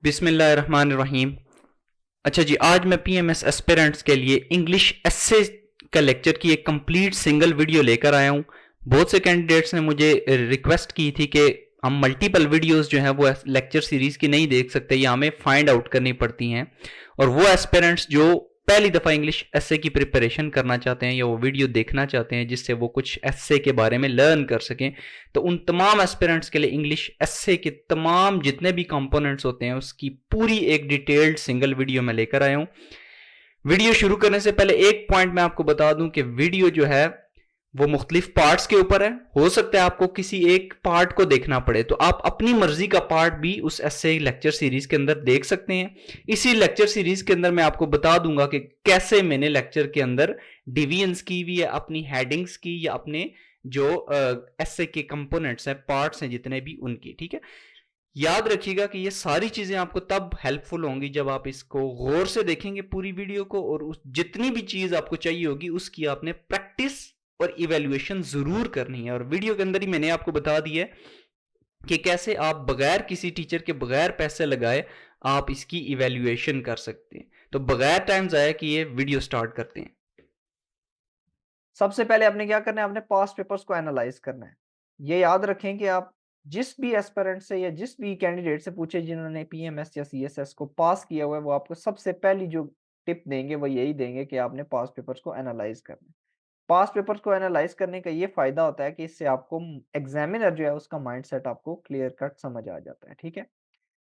बिस्मिल्लाहिर्रहमानिर्रहीम। अच्छा जी, आज मैं पीएमएस एस्पिरेंट्स के लिए इंग्लिश एस्से का लेक्चर की एक कंप्लीट सिंगल वीडियो लेकर आया हूँ। बहुत से कैंडिडेट्स ने मुझे रिक्वेस्ट की थी कि हम मल्टीपल वीडियोस जो हैं वो लेक्चर सीरीज की नहीं देख सकते या हमें फाइंड आउट करनी पड़ती हैं, और वो एस्पिरेंट्स जो पहली दफ़ा इंग्लिश एस्से की प्रिपरेशन करना चाहते हैं या वो वीडियो देखना चाहते हैं जिससे वो कुछ एस्से के बारे में लर्न कर सकें, तो उन तमाम एस्पिरेंट्स के लिए इंग्लिश एस्से के तमाम जितने भी कंपोनेंट्स होते हैं उसकी पूरी एक डिटेल्ड सिंगल वीडियो मैं लेकर आया हूँ। वीडियो शुरू करने से पहले एक पॉइंट मैं आपको बता दूं कि वीडियो जो है वो मुख्तलिफ पार्ट्स के ऊपर है। हो सकता है आपको किसी एक पार्ट को देखना पड़े, तो आप अपनी मर्जी का पार्ट भी उस ऐसे लेक्चर सीरीज के अंदर देख सकते हैं। इसी लेक्चर सीरीज के अंदर मैं आपको बता दूंगा कि कैसे मैंने लेक्चर के अंदर डिवीजन्स की हुई है, अपनी हेडिंग्स की या अपने जो ऐसे के कंपोनेंट्स हैं, पार्ट्स हैं जितने भी, उनकी। ठीक है, याद रखिएगा कि ये सारी चीजें आपको तब हेल्पफुल होंगी जब आप इसको गौर से देखेंगे पूरी वीडियो को, और उस जितनी भी चीज आपको चाहिए होगी उसकी आपने प्रैक्टिस और इवेल्युएशन जरूर करनी है। और वीडियो के अंदर ही मैंने आपको बता दिया है कि कैसे आप बगैर किसी टीचर के, बगैर पैसे लगाए, आप इसकी इवेल्युएशन कर सकते हैं। तो बगैर टाइम जाया किए वीडियो स्टार्ट करते हैं। सबसे पहले आपने क्या करना है, आपने पास्ट पेपर्स को एनालाइज करना है। ये याद रखें कि आप जिस भी एस्पिरेंट से या जिस भी कैंडिडेट से पूछे जिन्होंने पीएमएस या सीएसएस को पास किया हुआ है, वो आपको सबसे पहली जो टिप देंगे वो यही देंगे कि आपने पास्ट पेपर्स को एनालाइज करना है। पास्ट पेपर्स को एनालाइज करने का ये फायदा होता है कि इससे आपको एग्जामिनर जो है उसका माइंडसेट आपको क्लियर कट समझ आ जाता है, ठीक है?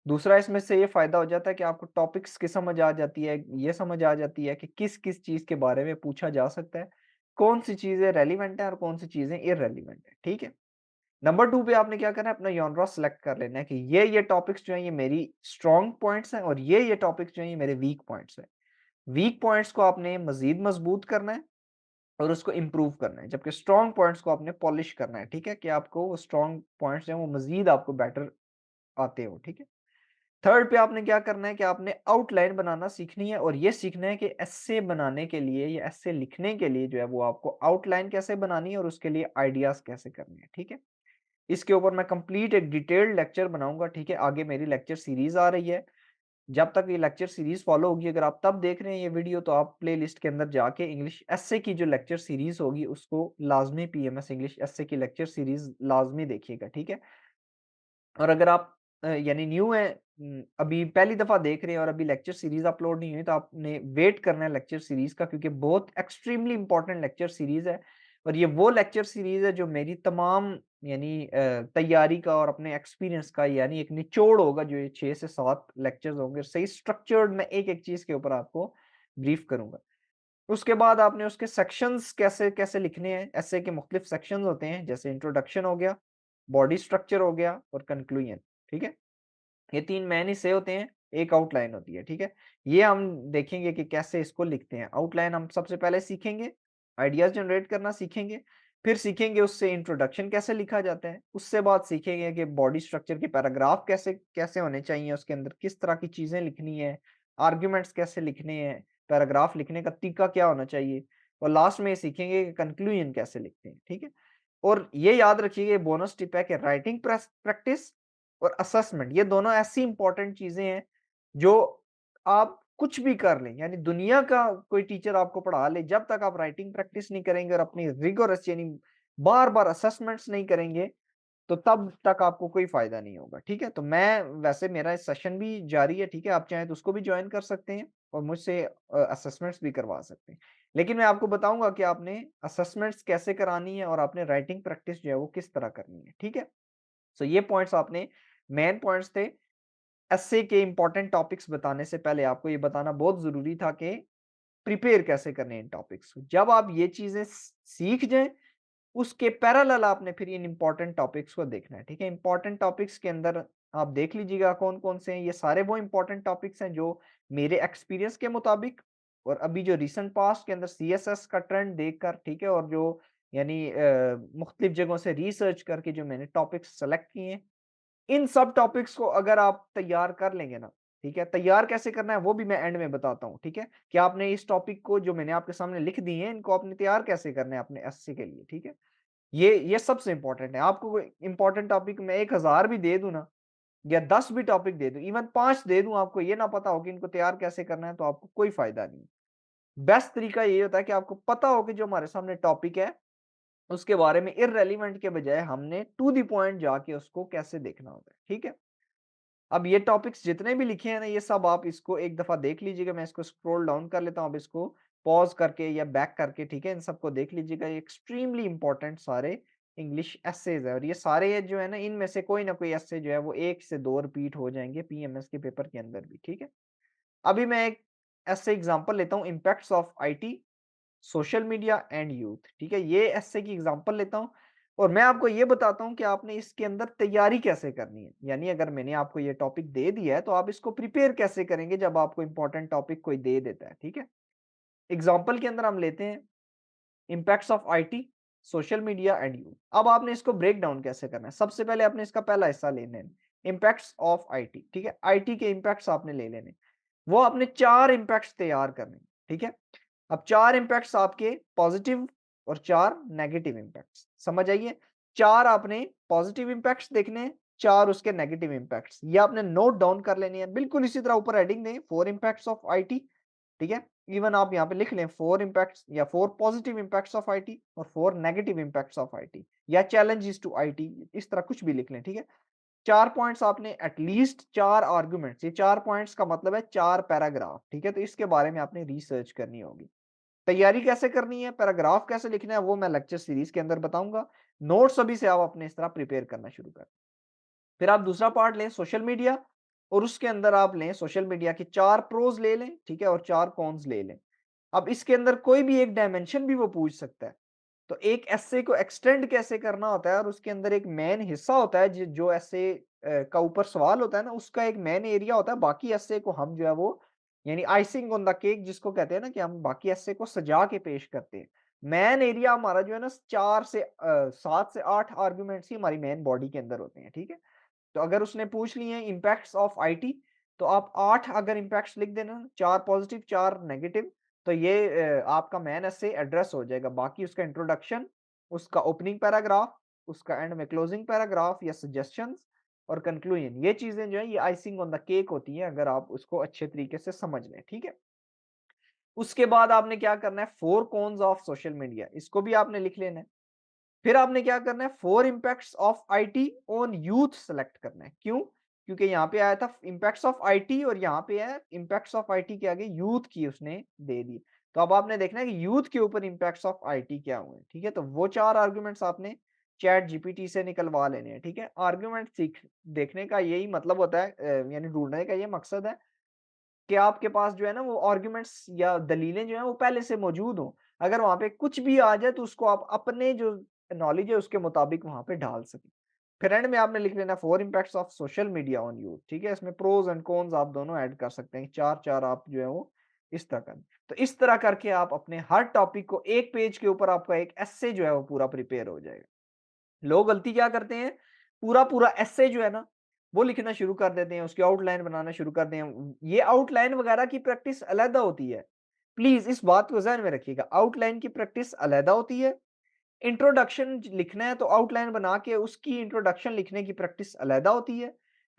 दूसरा इसमें से ये फायदा हो जाता है कि आपको टॉपिक्स की समझ आ जाती है, ये समझ आ जाती है कि किस-किस चीज़ के बारे में पूछा जा सकता है, कौन-सी चीज़ें रेलेवेंट है और कौन-सी चीज़ें इर्रेलेवेंट है, ठीक है? नंबर 2 पे आपने क्या करना है, अपना जॉनरा सेलेक्ट कर लेना है कि ये टॉपिक्स जो हैं ये मेरी स्ट्रॉन्ग पॉइंट्स हैं और ये टॉपिक्स जो हैं ये मेरे वीक पॉइंट्स हैं। वीक पॉइंट्स को आपने मज़ीद मज़बूत करना है और उसको इम्प्रूव करना है, जबकि स्ट्रॉन्ग पॉइंट्स को आपने पॉलिश करना है, ठीक है? कि आपको वो स्ट्रॉन्ग पॉइंट्स जो हैं वो मज़ीद आपको बेटर आते हो, ठीक है? थर्ड पे आपने क्या करना है कि आपने आउटलाइन बनाना सीखनी है और ये सीखना है कि एस्से बनाने के लिए या एस्से लिखने के लिए जो है वो आपको आउटलाइन कैसे बनानी है और उसके लिए आइडियाज़ कैसे करने हैं, ठीक है? इसके ऊपर मैं कंप्लीट एक डिटेल्ड लेक्चर बनाऊँगा, ठीक है? आगे मेरी लेक्चर सीरीज़ आ रही है। जब तक ये लेक्चर सीरीज़ फ़ॉलो होगी, अगर आप तब देख रहे हैं ये वीडियो तो आप प्लेलिस्ट के अंदर जाके इंग्लिश एस्से की जो लेक्चर सीरीज़ होगी उसको लाज़मी पीएमएस इंग्लिश एस्से की लेक्चर सीरीज़ लाज़मी देखिएगा, ठीक है? और अगर आप यानी न्यू हैं, अभी पहली दफ़ा देख रहे हैं और अभी लेक्चर सीरीज़ अपलोड नहीं हुई, तो आपने वेट करना है लेक्चर सीरीज़ का, क्योंकि बहुत एक्सट्रीमली इम्पोर्टेंट लेक्चर सीरीज़ है। और ये वो लेक्चर सीरीज़ है जो मेरी तमाम यानी तैयारी का और अपने एक्सपीरियंस का यानी एक निचोड़ होगा, जो ये 6 से 7 लेक्चर्स होंगे। सही स्ट्रक्चर्ड मैं एक-एक चीज़ के ऊपर आपको ब्रीफ करूँगा। उसके बाद आपने उसके सेक्शंस कैसे-कैसे लिखने हैं, एस्से के मुख्तलिफ सेक्शंस होते हैं, जैसे इंट्रोडक्शन हो गया, बॉडी स्ट्रक्चर हो गया और कंक्लूजन, ठीक है? ये 3 मेन हिस्से होते हैं, एक आउटलाइन होती है, ठीक है? ये हम देखेंगे कि कैसे इसको लिखते हैं। आउटलाइन हम सबसे पहले सीखेंगे, आइडियाज़ जनरेट करना सीखेंगे, फिर सीखेंगे उससे इंट्रोडक्शन कैसे लिखा जाता है, उससे बाद सीखेंगे कि बॉडी स्ट्रक्चर के पैराग्राफ कैसे कैसे होने चाहिए उसके अंदर, किस तरह की चीज़ें लिखनी है, आर्गुमेंट्स कैसे लिखने हैं, पैराग्राफ लिखने का तरीका क्या होना चाहिए और लास्ट में ये सीखेंगे कि कंक्लूजन कैसे लिखते हैं, ठीक है? और ये याद रखिए, ये बोनस टिप है कि राइटिंग प्रैक्टिस और असेसमेंट, ये दोनों ऐसी इंपॉर्टेंट चीज़ें हैं, जो आप कुछ भी कर लें, यानी दुनिया का कोई टीचर आपको पढ़ा ले, जब तक आप राइटिंग प्रैक्टिस नहीं करेंगे और अपनी रिगोरस यानी बार-बार असेसमेंट्स नहीं करेंगे, तो तब तक आपको कोई फ़ायदा नहीं होगा, ठीक है? तो मैं वैसे मेरा सेशन भी जारी है, ठीक है? आप चाहें तो उसको भी जॉइन कर सकते हैं और मुझसे असेसमेंट्स भी करवा सकते हैं। लेकिन मैं आपको बताऊँगा कि आपने असेसमेंट्स कैसे करानी है और आपने राइटिंग प्रैक्टिस जो है वो किस तरह करनी है, ठीक है? सो ये पॉइंट्स आपने मेन पॉइंट्स थे। एस्से के इम्पोर्टेंट टॉपिक्स बताने से पहले आपको ये बताना बहुत ज़रूरी था कि प्रिपेयर कैसे करने हैं इन टॉपिक्स को। जब आप ये चीज़ें सीख जाएँ, उसके पैरेलल आपने फिर इन इम्पोर्टेंट टॉपिक्स को देखना है, ठीक है? इम्पोर्टेंट टॉपिक्स के अंदर आप देख लीजिएगा कौन-कौन से हैं। ये सारे वो इम्पोर्टेंट टॉपिक्स हैं जो मेरे एक्सपीरियंस के मुताबिक और अभी जो रीसेंट पास्ट के अंदर सीएसएस का ट्रेंड देखकर, ठीक है? और जो यानी मुख्तलिफ जगहों से रिसर्च करके जो मैंने टॉपिक्स सेलेक्ट किए हैं, इन सब टॉपिक्स को अगर आप तैयार कर लेंगे ना, ठीक है? तैयार कैसे करना है वो भी मैं एंड में बताता हूँ, ठीक है? कि आपने इस टॉपिक को जो मैंने आपके सामने लिख दिए हैं, इनको आपने तैयार कैसे करना है अपने एस्से के लिए, ठीक है? ये सबसे इम्पोर्टेंट है। आपको कोई इम्पोर्टेंट टॉपिक मैं 1000 भी दे दूँ ना, या 10 भी टॉपिक दे दूँ, इवन 5 दे दूँ, आपको ये ना पता हो कि इनको तैयार कैसे करना है, तो आपको कोई फ़ायदा नहीं। बेस्ट तरीका ये होता है कि आपको पता हो कि जो हमारे सामने टॉपिक है, उसके बारे में इर्रेलेवेंट के बजाय हमने टू द पॉइंट जाके उसको कैसे देखना होता है, ठीक है? अब ये टॉपिक्स जितने भी लिखे हैं ना, ये सब आप इसको एक दफ़ा देख लीजिएगा, मैं इसको स्क्रॉल डाउन कर लेता हूँ, आप इसको पॉज़ करके या बैक करके, ठीक है? इन सबको देख लीजिएगा, ये एक्सट्रीमली इम्पोर्टेंट सारे इंग्लिश एसेज़ हैं और ये सारे जो है ना, इनमें से कोई ना कोई एसे जो है वो 1 से 2 रिपीट हो जाएँगे पीएमएस के पेपर के अंदर भी, ठीक है? अभी मैं एक ऐसे एग्ज़ाम्पल लेता हूँ, impacts of IT, social media and youth, ठीक है? ये एस्से की एग्ज़ाम्पल लेता हूँ और मैं आपको ये बताता हूँ कि आपने इसके अंदर तैयारी कैसे करनी है। यानी अगर मैंने आपको ये टॉपिक दे दिया है, तो आप इसको प्रिपेयर कैसे करेंगे जब आपको इम्पोर्टेंट टॉपिक कोई दे देता है, ठीक है? एग्ज़ाम्पल के अंदर हम लेते हैं impacts of IT, social media and youth. अब आपने इसको ब्रेक डाउन कैसे करना है? सबसे पहले आपने इसका पहला हिस्सा ले लेना है, इम्पैक्ट्स ऑफ आईटी, ठीक है? आईटी के इम्पैक्ट्स आपने ले लेने। वो आपने 4 इम्पैक्ट्स तैयार करने, ठीक है? अब 4 इम्पैक्ट्स आपके पॉजिटिव और 4 नेगेटिव इम्पैक्ट्स, समझ आइए? 4 आपने पॉजिटिव इम्पैक्ट्स देखने हैं, 4 उसके नेगेटिव इम्पैक्ट्स। ये आपने नोट डाउन कर लेनी है। बिल्कुल इसी तरह ऊपर हेडिंग दें 4 इम्पैक्ट्स ऑफ आईटी, ठीक है? इवन आप यहाँ पे लिख लें 4 इम्पैक्ट्स या 4 पॉजिटिव इम्पैक्ट्स ऑफ आईटी और 4 नेगेटिव इम्पैक्ट्स ऑफ आईटी या चैलेंजेस टू आईटी, इस तरह कुछ भी लिख लें, ठीक है? 4 पॉइंट्स आपने एटलीस्ट 4 आर्गुमेंट्स, ये 4 पॉइंट्स का मतलब है 4 पैराग्राफ, ठीक है? तो इसके बारे में आपने रिसर्च करनी होगी। तैयारी कैसे करनी है, पैराग्राफ कैसे लिखना है, वो मैं लेक्चर सीरीज के अंदर बताऊंगा। नोट्स अभी से आप अपने इस तरह प्रिपेयर करना शुरू करें। फिर आप दूसरा पार्ट लें सोशल मीडिया और उसके अंदर आप लें सोशल मीडिया के 4 प्रोज ले लें, ठीक है? और 4 कॉन्स ले लें। अब इसके अंदर कोई भी एक डायमेंशन भी वो पूछ सकता है। तो एक एस्से को एक्सटेंड कैसे करना होता है और उसके अंदर एक मेन हिस्सा होता है जो एस्से का ऊपर सवाल होता है ना, उसका एक मेन एरिया होता है। बाकी एस्से को हम जो है वो यानी आइसिंग ऑन द केक जिसको कहते हैं ना, कि हम बाकी एस्से को सजा के पेश करते हैं। मेन एरिया हमारा जो है ना 4 से 7 से 8 आर्गुमेंट्स ही हमारी मेन बॉडी के अंदर होते हैं, ठीक है? तो अगर उसने पूछ लिए हैं इम्पैक्ट्स ऑफ आईटी, तो आप 8 अगर इम्पैक्ट्स लिख देना, 4 पॉजिटिव 4 नेगेटिव, तो ये आपका मेन एस्से एड्रेस हो जाएगा। बाकी उसका इंट्रोडक्शन, उसका ओपनिंग पैराग्राफ, उसका एंड में क्लोजिंग पैराग्राफ या सजेशंस और कंक्लूजन, ये चीजें जो है ये आइसिंग ऑन द केक होती हैं अगर आप उसको अच्छे तरीके से समझ लें, ठीक है? उसके बाद आपने क्या करना है, 4 कॉन्स ऑफ सोशल मीडिया, इसको भी आपने लिख लेना है। फिर आपने क्या करना है, 4 impacts of IT on youth select करना है। क्यों? क्योंकि यहाँ पे आया था इम्पैक्ट्स ऑफ आईटी और यहाँ पे है इम्पैक्ट्स ऑफ आईटी के आगे यूथ की उसने दे दी। तो अब आपने देखना है कि यूथ के ऊपर इम्पैक्ट्स ऑफ आईटी क्या हुए हैं, ठीक है? तो वो 4 आर्गुमेंट्स आपने चैट जीपीटी से निकलवा लेने हैं, ठीक है? आर्गुमेंट सीख देखने का यही मतलब होता है, यानी ढूँढने का ये मकसद है कि आपके पास जो है ना वो आर्गुमेंट्स या दलीलें जो हैं वो पहले से मौजूद हों। अगर वहाँ पे कुछ भी आ जाए तो उसको आप अपने जो नॉलेज है उसके मुताबिक वहाँ पे ढाल सकें। फिर एंड में आपने लिख लेना 4 impacts of social media on youth, ठीक है? इसमें प्रोस एंड कॉन्स आप दोनों ऐड कर सकते हैं। 4-4 आप जो है वो इस तरह कर, तो इस तरह करके आप अपने हर टॉपिक को एक पेज के ऊपर आपका एक एस्से जो है वो पूरा प्रिपेयर हो जाएगा। लोग गलती क्या करते हैं, पूरा-पूरा एस्से जो है ना, वो लिखना शुरू कर देते हैं, उसकी आउटलाइन बनाना शुरू कर दें। ये आउटलाइन वगैरह की प्रैक्टिस अलग होती है। प्लीज़ इस बात को ज़हन में रखिएगा, आउटलाइन की प्रैक्टिस अलग होती है। इंट्रोडक्शन लिखना है तो आउटलाइन बना के उसकी इंट्रोडक्शन लिखने की प्रैक्टिस अलग होती है।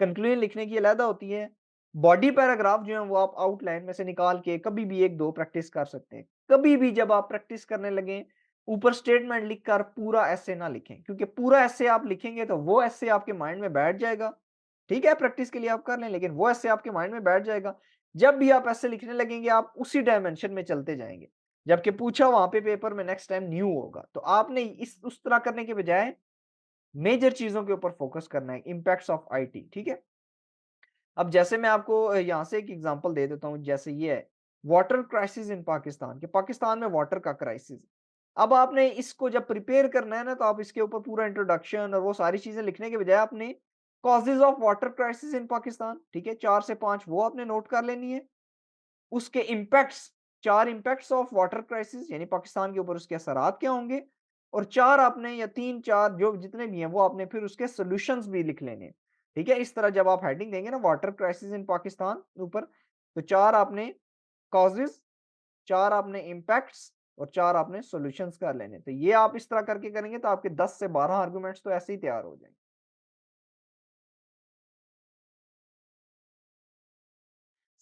कंक्लूजन लिखने की अलग होती है। बॉडी पैराग्राफ जो है वो आप आउटलाइन में से निकाल के कभी भी 1-2 प्रैक्टिस कर सकते हैं। कभी भी जब आप प्रैक्टिस करने लगें, ऊपर स्टेटमेंट लिखकर पूरा एस्से ना लिखें, क्योंकि पूरा एस्से आप लिखेंगे तो वो एस्से आपके माइंड में बैठ जाएगा। ठीक है, प्रैक्टिस के लिए आप कर लें, लेकिन वो एस्से आपके माइंड में बैठ जाएगा। जब भी आप एस्से लिखने लगेंगे, आप उसी डायमेंशन में चलते जाएँगे। जबकि पूछा वहाँ पे पेपर में नेक्स्ट टाइम न्यू होगा। तो आपने इस उस तरह करने के बजाय मेजर चीज़ों के ऊपर फोकस करना है, इम्पैक्ट्स ऑफ आईटी, ठीक है? अब जैसे मैं आपको यहाँ से एक एग्ज़ाम्पल दे देता हूँ, जैसे ये है, वाटर क्राइसिस इन पाकिस्तान, कि पाकिस्तान में वाटर का क्राइसिस। अब आपने इसको जब प्रिपेयर करना है ना, तो आप इसके ऊपर पूरा इंट्रोडक्शन और वो सारी चीज़ें लिखने के बजाय आपने causes of water crisis in Pakistan, ठीक है? 4 से 5 वो आपने नोट कर लेनी है। उसके impacts, 4 impacts of water crisis यानी पाकिस्तान के ऊपर उसके असरात क्या होंगे, और 4 आपने या 3-4 जो जितने भी हैं वो आपने फिर उसके सॉल्यूशंस भी लिख लेने हैं। ठीक है? इस तरह जब आप हेडिंग देंगे ना वाटर क्राइसिस इन पाकिस्तान ऊपर, तो 4 आपने कॉजेज़, 4 आपने इम्पैक्ट्स और 4 आपने सॉल्यूशंस कर लेने। तो ये आप इस तरह करके करेंगे तो आपके 10 से 12 आर्गुमेंट्स तो ऐसे ही तैयार हो जाएँगे।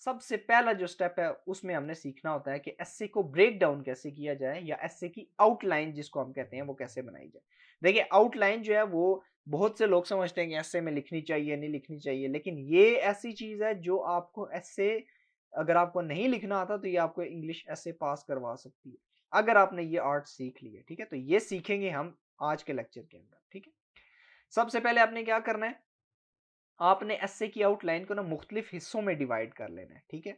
सबसे पहला जो स्टेप है उसमें हमने सीखना होता है कि एस्से को ब्रेक डाउन कैसे किया जाए या एस्से की आउटलाइन जिसको हम कहते हैं वो कैसे बनाई जाए। देखिए आउटलाइन जो है वो बहुत से लोग समझते हैं कि एस्से में लिखनी चाहिए, नहीं लिखनी चाहिए, लेकिन ये ऐसी चीज़ है जो आपको एस्से अगर आपको नहीं लिखना आता तो ये आपको इंग्लिश एस्से पास करवा सकती है, अगर आपने ये आर्ट सीख ली है, ठीक है? तो ये सीखेंगे हम आज के लेक्चर के अंदर, ठीक है? सबसे पहले आपने क्या करना है, आपने एस्से की आउटलाइन को ना मुख्तलिफ हिस्सों में डिवाइड कर लेना है, ठीक है?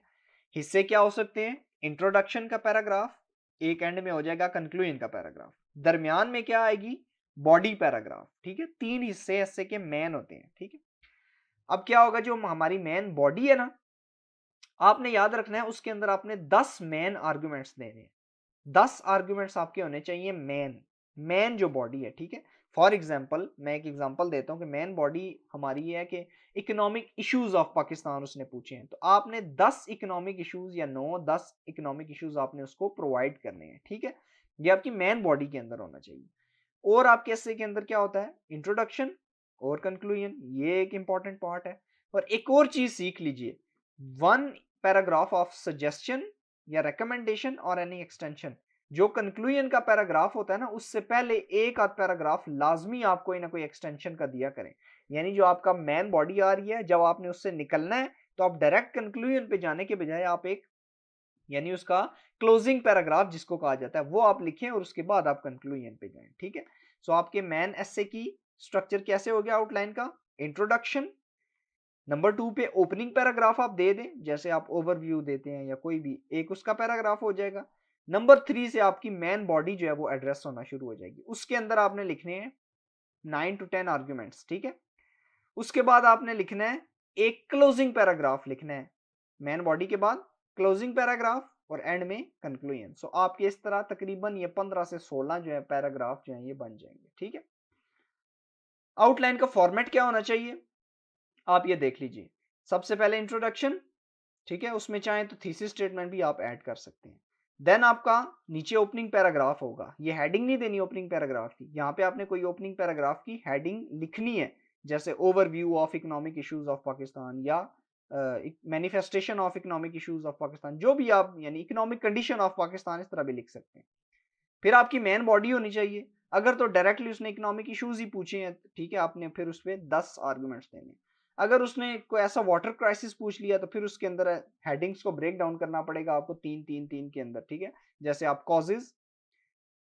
हिस्से क्या हो सकते हैं? इंट्रोडक्शन का पैराग्राफ, एक एंड में हो जाएगा कंक्लूजन का पैराग्राफ, दरमियान में क्या आएगी? बॉडी पैराग्राफ, ठीक है? 3 हिस्से एस्से के मेन होते हैं, ठीक है? अब क्या होगा, जो हमारी मेन बॉडी है ना, आपने याद रखना है उसके अंदर आपने 10 मेन आर्गुमेंट्स देने हैं। 10 आर्गुमेंट्स आपके होने चाहिए मेन, मेन जो बॉडी है, ठीक है? फॉर एग्जांपल मैं एक एग्जांपल देता हूँ कि मेन बॉडी हमारी ये है कि इकोनॉमिक इश्यूज ऑफ पाकिस्तान उसने पूछे हैं, तो आपने 10 इकोनॉमिक इश्यूज या 9-10 इकोनॉमिक इश्यूज आपने उसको प्रोवाइड करने हैं, ठीक है? ये आपकी मेन बॉडी के अंदर होना चाहिए। और आपके एस्से के अंदर क्या होता है? इंट्रोडक्शन और कंक्लूजन, ये एक इंपॉर्टेंट पार्ट है। और एक और चीज सीख लीजिए, 1 पैराग्राफ ऑफ सजेशन या रिकमेंडेशन और एनी एक्सटेंशन, जो कंक्लूजन का पैराग्राफ होता है ना, उससे पहले एक आध पैराग्राफ लाजमी आप कोई ना कोई एक्सटेंशन का दिया करें। यानी जो आपका मेन बॉडी आ रही है, जब आपने उससे निकलना है तो आप डायरेक्ट कंक्लूजन पे जाने के बजाय आप एक, यानी उसका क्लोजिंग पैराग्राफ जिसको कहा जाता है, वो आप लिखें और उसके बाद आप कंक्लूजन पे जाएं, ठीक है? सो आपके मेन एस्से की स्ट्रक्चर कैसे हो गया आउटलाइन का? इंट्रोडक्शन, नंबर 2 पे ओपनिंग पैराग्राफ आप दे दें, जैसे आप ओवरव्यू देते हैं या कोई भी एक उसका पैराग्राफ हो जाएगा। नंबर 3 से आपकी मेन बॉडी जो है वो एड्रेस होना शुरू हो जाएगी, उसके अंदर आपने लिखने हैं 9 टू 10 आर्ग्यूमेंट्स, ठीक है? उसके बाद आपने लिखना है एक क्लोजिंग पैराग्राफ लिखना है, मेन बॉडी के बाद क्लोजिंग पैराग्राफ और एंड में कंक्लूजन। सो आपके इस तरह तकरीबन ये 15 से 16 जो है पैराग्राफ जो है ये बन जाएंगे, ठीक है? आउटलाइन का फॉर्मेट क्या होना चाहिए, आप ये देख लीजिए। सबसे पहले इंट्रोडक्शन, ठीक है? उसमें चाहें तो थीसिस स्टेटमेंट भी आप ऐड कर सकते हैं। देन आपका नीचे ओपनिंग पैराग्राफ होगा, ये हेडिंग नहीं देनी ओपनिंग पैराग्राफ की, यहाँ पे आपने कोई ओपनिंग पैराग्राफ की हेडिंग लिखनी है, जैसे overview of economic issues of Pakistan या manifestation of economic issues of Pakistan, जो भी आप, यानी इकोनॉमिक कंडीशन ऑफ पाकिस्तान, इस तरह भी लिख सकते हैं। फिर आपकी मेन बॉडी होनी चाहिए, अगर तो डायरेक्टली उसने इकोनॉमिक इश्यूज ही पूछे हैं, ठीक है, आपने फिर उस पर 10 आर्गुमेंट्स देने। अगर उसने कोई ऐसा वाटर क्राइसिस पूछ लिया तो फिर उसके अंदर हेडिंग्स को ब्रेक डाउन करना पड़ेगा आपको 3-3-3 के अंदर, ठीक है? जैसे आप कॉजेज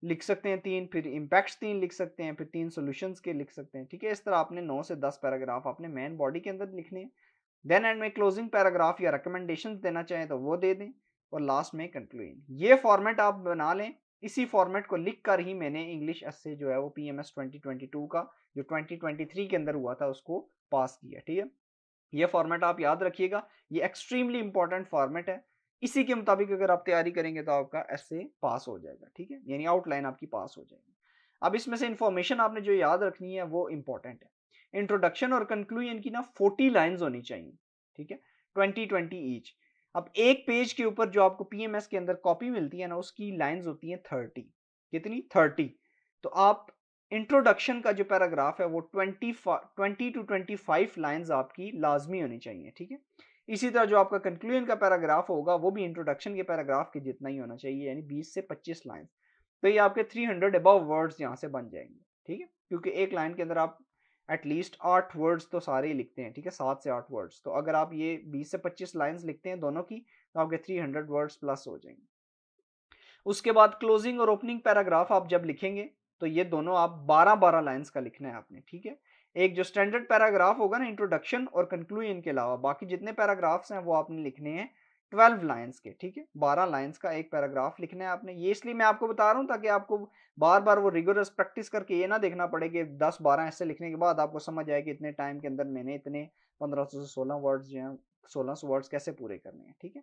लिख सकते हैं 3, फिर इम्पैक्ट्स 3 लिख सकते हैं, फिर 3 सॉल्यूशंस के लिख सकते हैं, ठीक है? इस तरह आपने 9 से 10 पैराग्राफ अपने मेन बॉडी के अंदर लिखने हैं। देन एंड में क्लोजिंग पैराग्राफ या रिकमेंडेशंस देना चाहें तो वो दे दें, और लास्ट में कंक्लूजन। ये फॉर्मेट आप बना लें, इसी फॉर्मेट को लिख कर ही मैंने इंग्लिश एस्से जो है वो पीएमएस 2022 का जो 2023 के अंदर हुआ था उसको पास किया, ठीक है? ये फॉर्मेट आप याद रखिएगा, ये एक्सट्रीमली इंपॉर्टेंट फॉर्मेट है। इसी के मुताबिक अगर आप तैयारी करेंगे तो आपका एस्से पास हो जाएगा, ठीक है? यानी आउटलाइन आपकी पास हो जाएगी। अब इसमें से इंफॉर्मेशन आपने जो याद रखनी है वो इंपॉर्टेंट है। इंट्रोडक्शन और कंक्लूजन की ना 40 लाइंस होनी चाहिए, ठीक है? 20-20 ईच। अब एक पेज के ऊपर जो आपको पीएमएस के अंदर कॉपी मिलती है ना, उसकी लाइंस होती हैं 30। कितनी? 30। तो आप इंट्रोडक्शन का जो पैराग्राफ है वो 20 टू 25 लाइंस आपकी लाजमी होनी चाहिए, ठीक है? इसी तरह जो आपका कंक्लूजन का पैराग्राफ होगा वो भी इंट्रोडक्शन के पैराग्राफ के जितना ही होना चाहिए, यानी 20 से 25 लाइन। तो ये आपके 300 अबव वर्ड्स यहाँ से बन जाएंगे, ठीक है? क्योंकि एक लाइन के अंदर आप एटलीस्ट 8 वर्ड्स तो सारे ही लिखते हैं, ठीक है? 7 से 8 वर्ड्स। तो अगर आप ये 20 से 25 लाइंस लिखते हैं दोनों की, तो आपके 300 वर्ड्स प्लस हो जाएंगे। उसके बाद क्लोजिंग और ओपनिंग पैराग्राफ आप जब लिखेंगे तो ये दोनों आप 12-12 लाइंस का लिखना है आपने, ठीक है? एक जो स्टैंडर्ड पैराग्राफ होगा ना इंट्रोडक्शन और कंक्लूजन के अलावा, बाकी जितने पैराग्राफ्स हैं वो आपने लिखने हैं 12 लाइंस के, ठीक है? 12 लाइंस का एक पैराग्राफ लिखना है आपने। ये इसलिए मैं आपको बता रहा हूँ ताकि आपको बार बार वो रिगोरस प्रैक्टिस करके ये ना देखना पड़े कि 10-12 ऐसे लिखने के बाद आपको समझ आए कि इतने टाइम के अंदर मैंने इतने 1500 से 16 वर्ड्स जो हैं 1600 वर्ड्स कैसे पूरे करने हैं, ठीक है?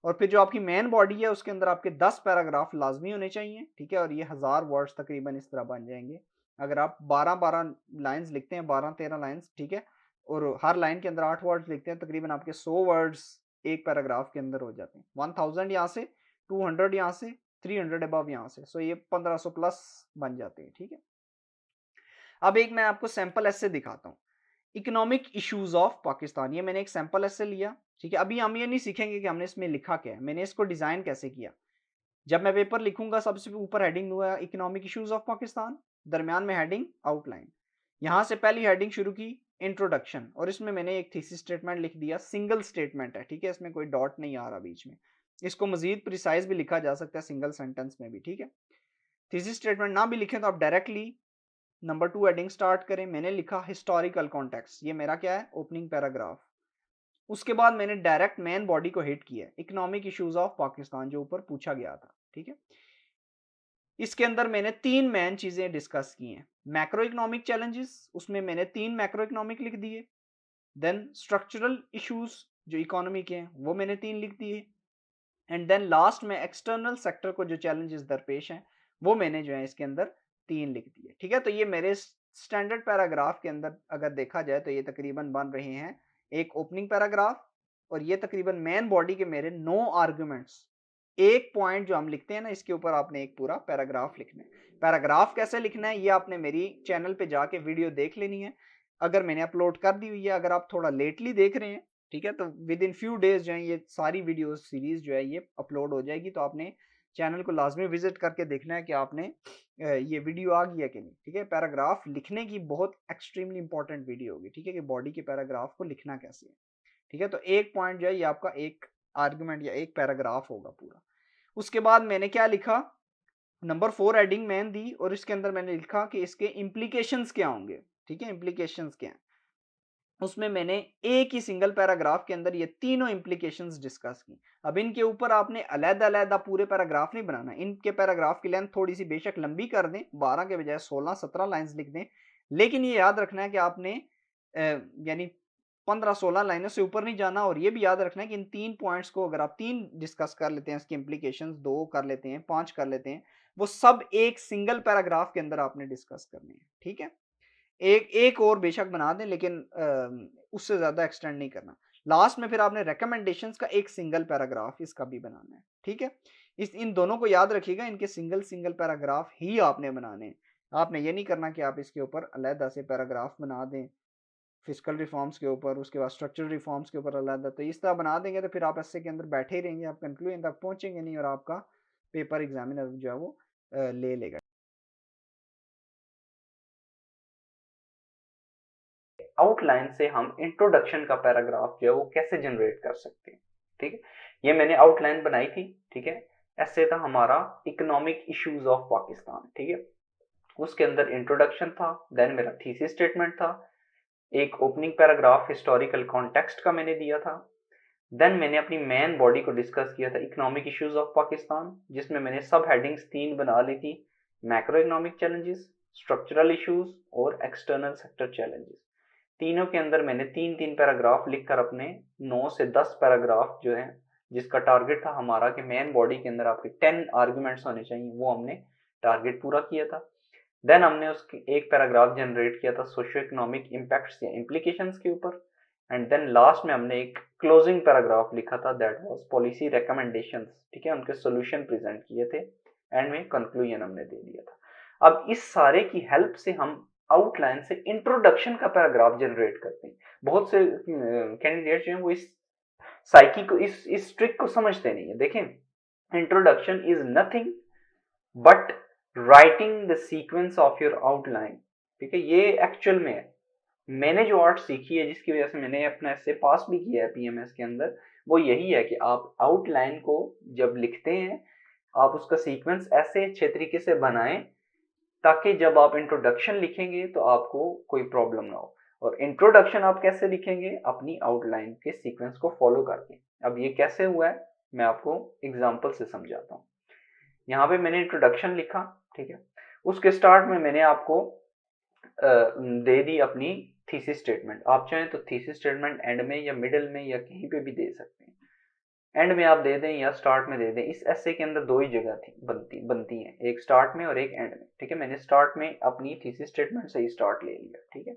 और फिर जो आपकी मेन बॉडी है उसके अंदर आपके 10 पैराग्राफ लाजमी होने चाहिए, ठीक है? और ये 1000 वर्ड्स तकरीबन इस तरह बन जाएंगे अगर आप 12-12 लाइंस लिखते हैं, 12-13 लाइंस, ठीक है? और हर लाइन के अंदर 8 वर्ड्स लिखते हैं, तकरीबन आपके 100 वर्ड्स एक पैराग्राफ के अंदर हो जाते हैं। 1000 यहाँ से, 200 यहाँ से, 300 अबव यहाँ से, सो ये 1500 प्लस बन जाते हैं, ठीक है? अब एक मैं आपको सैंपल ऐसे दिखाता हूँ। इकोनॉमिक इश्यूज ऑफ पाकिस्तान, ये मैंने एक सैंपल ऐसे लिया, ठीक है। अभी हम ये नहीं सीखेंगे कि हमने इसमें लिखा क्या है, मैंने इसको डिजाइन कैसे किया। जब मैं पेपर लिखूंगा सबसे ऊपर हेडिंग हुआ इकोनॉमिक इश्यूज ऑफ पाकिस्तान, दरमियान में हेडिंग आउटलाइन। यहां से पहली हेडिंग शुरू की इंट्रोडक्शन, और इसमें मैंने एक थीसिस स्टेटमेंट लिख दिया, सिंगल स्टेटमेंट है, ठीक है, इसमें कोई डॉट नहीं आ रहा बीच में। इसको मजीद प्रिसाइज भी लिखा जा सकता है सिंगल सेंटेंस में भी, ठीक है। थीसिस स्टेटमेंट ना भी लिखें तो आप डायरेक्टली नंबर 2 हेडिंग स्टार्ट करें। मैंने लिखा हिस्टोरिकल कॉन्टेक्स्ट, ये मेरा क्या है, ओपनिंग पैराग्राफ। उसके बाद मैंने डायरेक्ट मेन बॉडी को हिट किया, इकोनॉमिक इश्यूज ऑफ पाकिस्तान, जो ऊपर पूछा गया था, ठीक है। इसके अंदर मैंने 3 मेन चीजें डिस्कस की हैं। मैक्रो इकोनॉमिक चैलेंजेस, उसमें मैंने 3 मैक्रो इकोनॉमिक लिख दिए। देन स्ट्रक्चरल इश्यूज जो इकोनॉमी के हैं वो मैंने 3 लिख दिए। एंड देन लास्ट में एक्सटर्नल सेक्टर को जो चैलेंजेस दरपेश हैं वो मैंने जो है इसके अंदर 3 लिख दिए, ठीक है। तो ये मेरे स्टैंडर्ड पैराग्राफ के अंदर अगर देखा जाए तो ये तकरीबन बन रहे हैं एक ओपनिंग पैराग्राफ, और ये तकरीबन मेन बॉडी के मेरे 9 आर्गुमेंट्स। एक पॉइंट जो हम लिखते हैं ना, इसके ऊपर आपने एक पूरा पैराग्राफ लिखना है। पैराग्राफ कैसे लिखना है ये आपने मेरी चैनल पे जाके वीडियो देख लेनी है, अगर मैंने अपलोड कर दी हुई है। अगर आप थोड़ा लेटली देख रहे हैं, ठीक है, तो विद इन फ्यू डेज जो है ये सारी वीडियो सीरीज जो है ये अपलोड हो जाएगी। तो आपने चैनल को लाजमी विजिट करके देखना है कि आपने ये वीडियो आ गई है कि नहीं, ठीक है। पैराग्राफ लिखने की बहुत एक्सट्रीमली इंपॉर्टेंट वीडियो होगी, ठीक है, कि बॉडी के पैराग्राफ को लिखना कैसे है, ठीक है। तो एक पॉइंट जो है ये आपका एक आर्गुमेंट या एक पैराग्राफ होगा पूरा। उसके बाद मैंने क्या लिखा, नंबर 4 हेडिंग मैंने दी, और इसके अंदर मैंने लिखा कि इसके इम्प्लीकेशंस क्या होंगे, ठीक है, इम्प्लीकेशंस क्या हैं। उसमें मैंने एक ही सिंगल पैराग्राफ के अंदर ये तीनों इम्प्लीकेशंस डिस्कस की। अब इनके ऊपर आपने अलग-अलग पूरे पैराग्राफ नहीं बनाना, इनके पैराग्राफ की लेंथ थोड़ी सी बेशक लंबी कर दें, 12 के बजाय 16-17 लाइंस लिख दें, लेकिन ये याद रखना है कि आपने यानी 15-16 लाइनों से ऊपर नहीं जाना। और ये भी याद रखना है कि इन 3 पॉइंट्स को अगर आप 3 डिस्कस कर लेते हैं, इसकी इम्प्लीकेशंस 2 कर लेते हैं, 5 कर लेते हैं, वो सब एक सिंगल पैराग्राफ के अंदर आपने डिस्कस करने हैं, ठीक है। एक एक और बेशक बना दें, लेकिन उससे ज़्यादा एक्सटेंड नहीं करना। लास्ट में फिर आपने रिकमेंडेशंस का एक सिंगल पैराग्राफ इसका भी बनाना है, ठीक है। इन दोनों को याद रखिएगा, इनके सिंगल सिंगल पैराग्राफ ही आपने बनाने हैं। आपने ये नहीं करना कि आप इसके ऊपर अलग से पैराग्राफ बना दें फिजिकल रिफॉर्म्स के ऊपर, उसके बाद स्ट्रक्चरल रिफॉर्म्स के ऊपर अलग। तो इस तरह बना देंगे तो फिर आप एसए के अंदर बैठे ही रहेंगे, आप कंक्लूजन तक पहुंचेंगे नहीं, और आपका पेपर एग्जामिनर जो है वो ले लेगा। आउटलाइन से हम इंट्रोडक्शन का पैराग्राफ जो है वो कैसे जनरेट कर सकते हैं, ठीक है। ये मैंने आउटलाइन बनाई थी, ठीक है। ऐसे था हमारा इकोनॉमिक इश्यूज ऑफ पाकिस्तान, ठीक है। उसके अंदर इंट्रोडक्शन था, देन मेरा थीसिस स्टेटमेंट था, एक ओपनिंग पैराग्राफ हिस्टोरिकल कॉन्टेक्स्ट का मैंने दिया था, देन मैंने अपनी मेन बॉडी को डिस्कस किया था इकोनॉमिक इश्यूज ऑफ पाकिस्तान, जिसमें मैंने सब हेडिंग्स 3 बना ली थी, macro economic challenges, structural issues और एक्सटर्नल सेक्टर चैलेंजेस। तीनों के अंदर मैंने 3-3 पैराग्राफ लिखकर अपने 9 से 10 पैराग्राफ जो है, जिसका टारगेट था हमारा कि मेन बॉडी के अंदर आपके 10 आर्गुमेंट्स होने चाहिए, वो हमने टारगेट पूरा किया था। देन हमने उसके एक पैराग्राफ जनरेट किया था सोशियो इकोनॉमिक इम्पैक्ट्स या इम्प्लीकेशंस के ऊपर, एंड देन लास्ट में हमने एक क्लोजिंग पैराग्राफ लिखा था, दैट वाज पॉलिसी रिकमेंडेशंस, ठीक है, उनके सॉल्यूशन प्रेजेंट किए थे, एंड में कंक्लूजन हमने दे दिया था। अब इस सारे की हेल्प से हम आउटलाइन से इंट्रोडक्शन का पैराग्राफ जनरेट करते हैं। बहुत से कैंडिडेट जो हैं वो इस साइकी को, इस ट्रिक को समझते नहीं है। देखें, introduction is nothing but writing the sequence of your outline, ठीक है। ये एक्चुअल में है, मैंने जो आर्ट सीखी है, जिसकी वजह से मैंने अपना ऐसे पास भी किया है पीएमएस के अंदर, वो यही है कि आप आउटलाइन को जब लिखते हैं, आप उसका सीक्वेंस ऐसे अच्छे तरीके से बनाएं ताकि जब आप इंट्रोडक्शन लिखेंगे तो आपको कोई प्रॉब्लम ना हो। और इंट्रोडक्शन आप कैसे लिखेंगे, अपनी आउटलाइन के सीक्वेंस को फॉलो करके। अब ये कैसे हुआ है मैं आपको एग्जांपल से समझाता हूँ। यहाँ पे मैंने इंट्रोडक्शन लिखा, ठीक है। उसके स्टार्ट में मैंने आपको दे दी अपनी थीसिस स्टेटमेंट। आप चाहें तो थीसिस स्टेटमेंट एंड में या मिडिल में या कहीं पे भी दे सकते हैं, एंड में आप दे दें या स्टार्ट में दे दें। इस एसे के अंदर 2 ही जगह थी बनती हैं, एक स्टार्ट में और एक एंड में, ठीक है। मैंने स्टार्ट में अपनी थीसिस स्टेटमेंट से ही स्टार्ट ले लिया, ठीक है।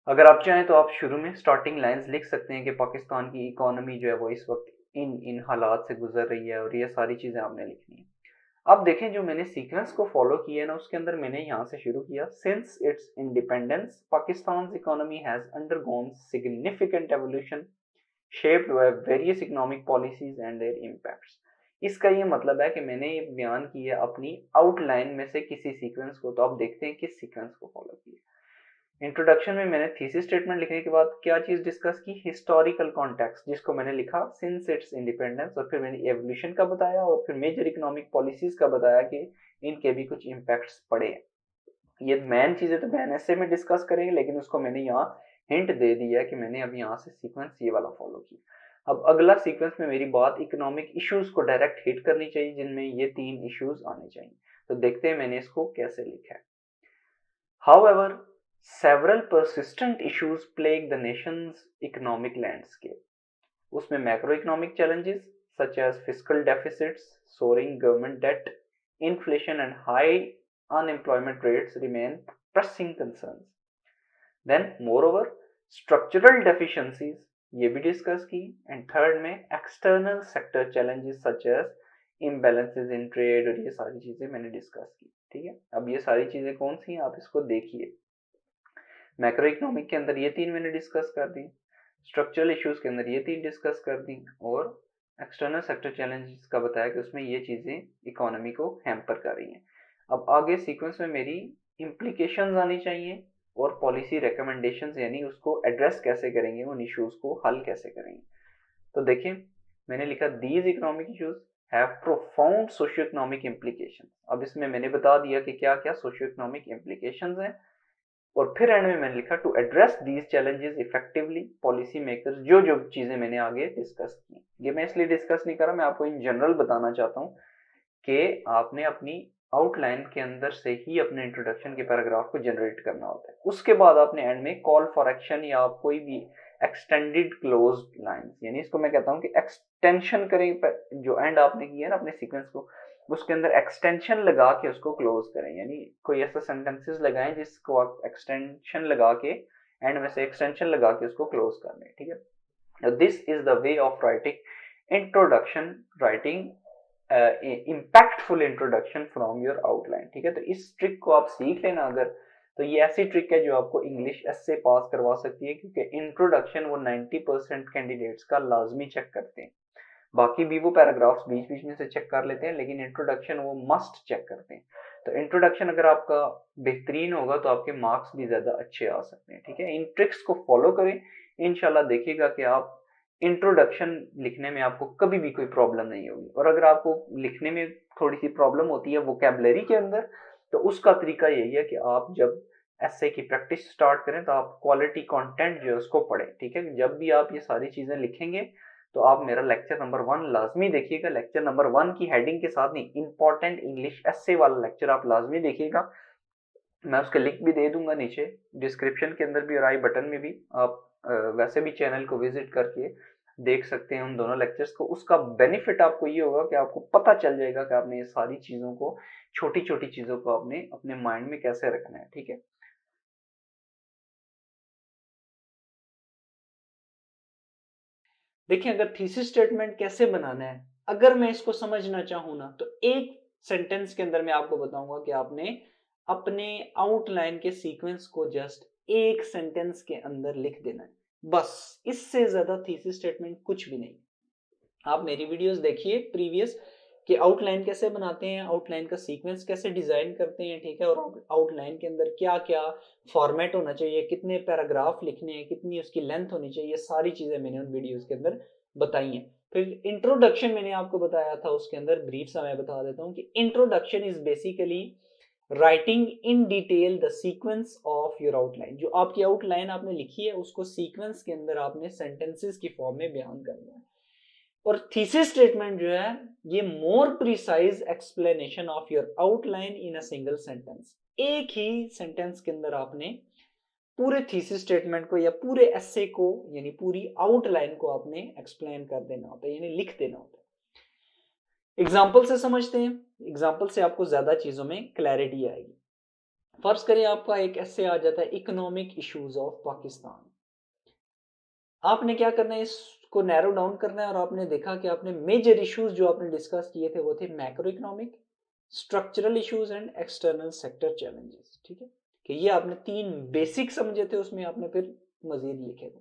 अगर आप चाहें तो आप शुरू में स्टार्टिंग लाइंस लिख सकते हैं कि पाकिस्तान की इकोनॉमी जो है वो इस वक्त इन इन हालात से गुजर रही है, और ये सारी चीज़ें आपने लिखनी है। अब देखें जो मैंने सीक्वेंस को फॉलो किया है ना, उसके अंदर मैंने यहाँ से शुरू किया, since its independence Pakistan economy has undergone significant evolution shaped by various economic policies and their impacts. इसका ये मतलब है कि मैंने ये बयान किया अपनी आउटलाइन में से किसी सीक्वेंस को, तो आप देखते हैं किस सीक्वेंस को फॉलो किया। इंट्रोडक्शन में मैंने थीसिस स्टेटमेंट लिखने के बाद क्या चीज डिस्कस की, हिस्टोरिकल कॉन्टेक्स्ट, जिसको मैंने लिखा सिंस इट्स इंडिपेंडेंस, और फिर मैंने एवोल्यूशन का बताया और फिर मेजर इकोनॉमिक पॉलिसीज का बताया कि इनके भी कुछ इम्पैक्ट्स पड़े हैं। ये मेन चीजें तो मैन ऐसे में डिस्कस करेंगे, लेकिन उसको मैंने यहाँ हिंट दे दिया कि मैंने अब यहाँ से सीक्वेंस ये वाला फॉलो किया। अब अगला सीक्वेंस में मेरी बात इकोनॉमिक इश्यूज को डायरेक्ट हिट करनी चाहिए, जिनमें ये 3 इश्यूज आने चाहिए। तो देखते हैं मैंने इसको कैसे लिखा है। However, several persistent issues plague the nation's economic landscape. उसमें macroeconomic challenges such as fiscal deficits, soaring government debt, inflation and high unemployment rates remain pressing concerns. Then, moreover, structural deficiencies ये भी डिस्कस की, and third में external sector challenges such as imbalances in trade, और ये सारी चीजें मैंने discuss की। ठीक है, अब ये सारी चीजें कौन सी हैं आप इसको देखिए। मैक्रो इकोनॉमिक के अंदर ये 3 मैंने डिस्कस कर दी, स्ट्रक्चरल इश्यूज के अंदर ये 3 डिस्कस कर दी, और एक्सटर्नल सेक्टर चैलेंजेस का बताया कि उसमें ये चीजें इकोनॉमी को हैम्पर कर रही हैं। अब आगे सीक्वेंस में मेरी इम्प्लीकेशंस आनी चाहिए और पॉलिसी रिकमेंडेशंस, यानी उसको एड्रेस कैसे करेंगे, उन इश्यूज को हल कैसे करेंगे। तो देखिए मैंने लिखा these economic issues have profound socio economic implication. अब इसमें मैंने बता दिया कि क्या क्या सोशियो इकोनॉमिक इम्प्लीकेशंस हैं, और फिर एंड में मैंने लिखा to address these challenges effectively policy makers, जो जो चीजें मैंने आगे डिस्कस की। ये मैं इसलिए डिस्कस नहीं कर रहा, मैं आपको इन जनरल बताना चाहता हूँ कि आपने अपनी आउटलाइन के अंदर से ही अपने इंट्रोडक्शन के पैराग्राफ को जनरेट करना होता है। उसके बाद आपने एंड में कॉल फॉर एक्शन या आप कोई भी एक्सटेंडेड क्लोज्ड लाइंस, यानी इसको मैं कहता हूँ कि एक्सटेंशन करें, जो एंड आपने किया ना अपने सीक्वेंस को, उसके अंदर एक्सटेंशन लगा के उसको क्लोज करें, यानी कोई ऐसा सेंटेंसेस लगाएं जिसको आप एक्सटेंशन लगा के एंड में से एक्सटेंशन लगा के उसको क्लोज कर लें। ठीक है, this is the way of writing introduction, writing impactful introduction from your outline. ठीक है, तो इस ट्रिक को आप सीख लेना अगर, तो ये ऐसी ट्रिक है जो आपको इंग्लिश एस्से पास करवा सकती है, क्योंकि इंट्रोडक्शन वो 90% कैंडिडेट्स का लाजमी चेक करते हैं। बाकी भी वो पैराग्राफ्स बीच बीच में से चेक कर लेते हैं, लेकिन इंट्रोडक्शन वो मस्ट चेक करते हैं। तो इंट्रोडक्शन अगर आपका बेहतरीन होगा तो आपके मार्क्स भी ज्यादा अच्छे आ सकते हैं। ठीक है, इन ट्रिक्स को फॉलो करें, इंशाल्लाह देखिएगा कि आप इंट्रोडक्शन लिखने में आपको कभी भी कोई प्रॉब्लम नहीं होगी। और अगर आपको लिखने में थोड़ी सी प्रॉब्लम होती है वोकैबुलरी के अंदर, तो उसका तरीका यही है कि आप जब एस्से की प्रैक्टिस स्टार्ट करें तो आप क्वालिटी कंटेंट जो है उसको पढ़ें। ठीक है, जब भी आप ये सारी चीजें लिखेंगे तो आप मेरा लेक्चर नंबर 1 लाजमी देखिएगा। लेक्चर नंबर 1 की हेडिंग के साथ नहीं, इंपॉर्टेंट इंग्लिश एस्से वाला लेक्चर आप लाजमी देखिएगा। मैं उसके लिंक भी दे दूंगा नीचे डिस्क्रिप्शन के अंदर भी और आई बटन में भी। आप वैसे भी चैनल को विजिट करके देख सकते हैं उन दोनों लेक्चर्स को। उसका बेनिफिट आपको ये होगा कि आपको पता चल जाएगा कि आपने ये सारी चीजों को, छोटी छोटी चीजों को आपने अपने माइंड में कैसे रखना है। ठीक है, देखिए अगर थीसिस स्टेटमेंट कैसे बनाना है, अगर मैं इसको समझना चाहूँ ना, तो एक सेंटेंस के अंदर मैं आपको बताऊंगा कि आपने अपने आउटलाइन के सीक्वेंस को जस्ट एक सेंटेंस के अंदर लिख देना है, बस। इससे ज्यादा थीसिस स्टेटमेंट कुछ भी नहीं। आप मेरी वीडियोस देखिए प्रीवियस कि आउटलाइन कैसे बनाते हैं, आउटलाइन का सीक्वेंस कैसे डिजाइन करते हैं। ठीक है, और आउटलाइन के अंदर क्या क्या फॉर्मेट होना चाहिए, कितने पैराग्राफ लिखने हैं, कितनी उसकी लेंथ होनी चाहिए, सारी चीजें मैंने उन वीडियोस के अंदर बताई हैं। फिर इंट्रोडक्शन मैंने आपको बताया था, उसके अंदर ब्रीफ सा मैं बता देता हूँ कि introduction is basically writing in detail the sequence of your outline. जो आपकी आउटलाइन आपने लिखी है उसको सीक्वेंस के अंदर आपने सेंटेंसेस की फॉर्म में बयान करना है। और थीसिस स्टेटमेंट जो है ये more precise explanation of your outline in a single sentence. एक ही सेंटेंस के अंदर आपने पूरे थीसिस स्टेटमेंट को या पूरे एस्से को, यानी पूरी आउटलाइन को आपने एक्सप्लेन कर देना होता है, यानी लिख देना होता है। एग्जाम्पल से समझते हैं, एग्जाम्पल से आपको ज्यादा चीजों में क्लैरिटी आएगी। फर्ज करें आपका एक एस्से आ जाता है इकोनॉमिक इश्यूज ऑफ पाकिस्तान। आपने क्या करना है, इसको नैरो डाउन करना है, और आपने देखा कि आपने मेजर इश्यूज जो आपने डिस्कस किए थे वो थे macro economic, structural issues and external sector challenges. ठीक है, कि ये आपने 3 बेसिक समझे थे, उसमें आपने फिर मजीद लिखे थे।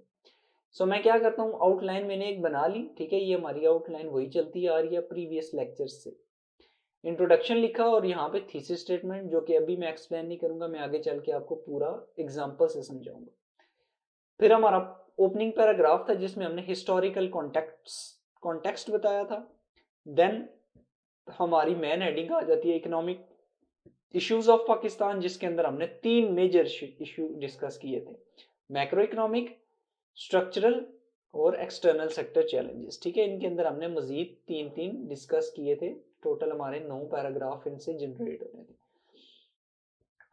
सो मैं क्या करता हूँ, आउटलाइन मैंने एक बना ली। ठीक है, ये हमारी आउटलाइन वही चलती आ रही है प्रीवियस लेक्चर्स से। इंट्रोडक्शन लिखा और यहाँ पे थीसिस स्टेटमेंट, जो कि अभी मैं एक्सप्लेन नहीं करूंगा, मैं आगे चल के आपको पूरा एग्जांपल से समझाऊंगा। फिर हमारा ओपनिंग पैराग्राफ था जिसमें हमने हिस्टोरिकल कॉन्टेक्स्ट बताया था। देन हमारी मेन हेडिंग आ जाती है इकोनॉमिक इश्यूज ऑफ पाकिस्तान, जिसके अंदर हमने 3 मेजर इशू डिस्कस किए थे, मैक्रो इकोनॉमिक, स्ट्रक्चरल और एक्सटर्नल सेक्टर चैलेंजेस। ठीक है, इनके अंदर हमने मजीद 3 डिस्कस किए थे। टोटल हमारे 9 पैराग्राफ इनसे जनरेट होने थे।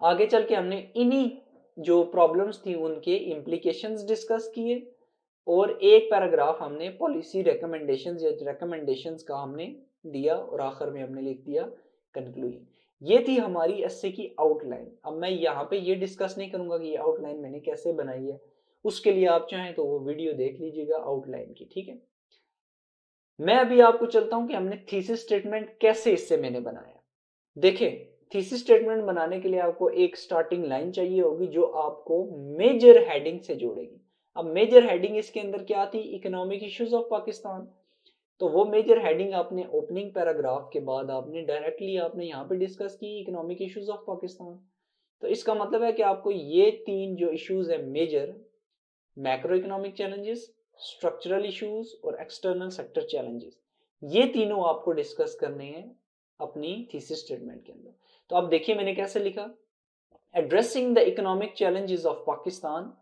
आगे चल के हमने इन्हीं जो प्रॉब्लम्स थी उनके इम्प्लीकेशंस डिस्कस किए और एक पैराग्राफ हमने पॉलिसी रिकमेंडेशंस या रिकमेंडेशंस का हमने दिया और आखिर में हमने लिख दिया कंक्लूजन। ये थी हमारी एस्से की आउटलाइन। अब मैं यहाँ पे ये डिस्कस नहीं करूंगा कि ये आउटलाइन मैंने कैसे बनाई है, उसके लिए आप चाहें तो वो वीडियो देख लीजिएगा आउटलाइन की। ठीक है, मैं अभी आपको चलता हूं कि हमने थीसिस स्टेटमेंट कैसे इससे मैंने बनाया। देखिए, थीसिस स्टेटमेंट बनाने के लिए आपको एक स्टार्टिंग लाइन चाहिए होगी जो आपको मेजर हेडिंग से जोड़ेगी। अब मेजर हेडिंग इसके अंदर क्या थी, इकोनॉमिक इश्यूज ऑफ पाकिस्तान। तो वो मेजर हेडिंग आपने ओपनिंग पैराग्राफ के बाद आपने डायरेक्टली आपने यहाँ पे डिस्कस की, इकोनॉमिक इश्यूज ऑफ पाकिस्तान। तो इसका मतलब है कि आपको ये 3 जो इश्यूज है major, macro economic challenges, structural issues और एक्सटर्नल सेक्टर चैलेंजेस, ये तीनों आपको डिस्कस करने हैं अपनी थीसिस स्टेटमेंट के अंदर। तो आप देखिए मैंने कैसे लिखा, addressing the economic challenges of Pakistan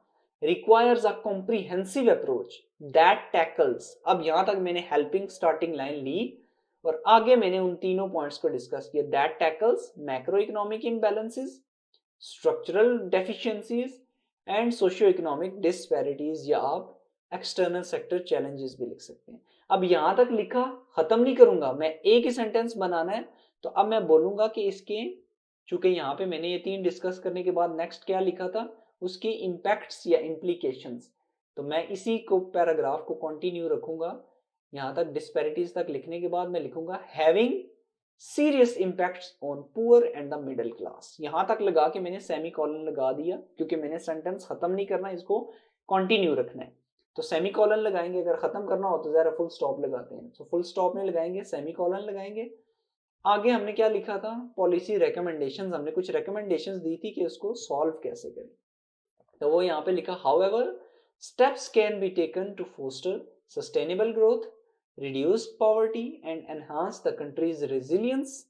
requires a comprehensive approach that tackles। अब यहां तक मैंने हेल्पिंग स्टार्टिंग लाइन ली और आगे मैंने उन तीनों पॉइंट्स को डिस्कस किया। That tackles macro economic imbalances, structural deficiencies and socio economic disparities, या आप एक्सटर्नल सेक्टर चैलेंजेस भी लिख सकते हैं। अब यहां तक लिखा, खत्म नहीं करूंगा मैं, एक ही सेंटेंस बनाना है। तो अब मैं बोलूंगा कि इसके, चूंकि यहाँ पे मैंने ये 3 डिस्कस करने के बाद नेक्स्ट क्या लिखा था, उसके इम्पैक्ट्स या इम्प्लीकेशंस। तो मैं इसी को पैराग्राफ को कंटिन्यू रखूंगा, यहां तक डिस्पैरिटीज तक लिखने के बाद मैं लिखूंगा having serious impacts on poor and the middle class. यहां तक लगा के मैंने सेमी कॉलन लगा दिया क्योंकि मैंने सेंटेंस खत्म नहीं करना, इसको कंटिन्यू रखना है। तो सेमी कॉलन लगाएंगे, अगर खत्म करना हो तो जरा फुल स्टॉप लगाते हैं। तो फुल स्टॉप में लगाएंगे, सेमी कॉलन लगाएंगे। आगे हमने क्या लिखा था, पॉलिसी रिकमेंडेशंस, हमने कुछ रिकमेंडेशंस दी थी कि उसको सॉल्व कैसे करें। तो वो यहाँ पे लिखा, however steps can be taken to foster sustainable growth, reduce poverty and enhance the country's resilience.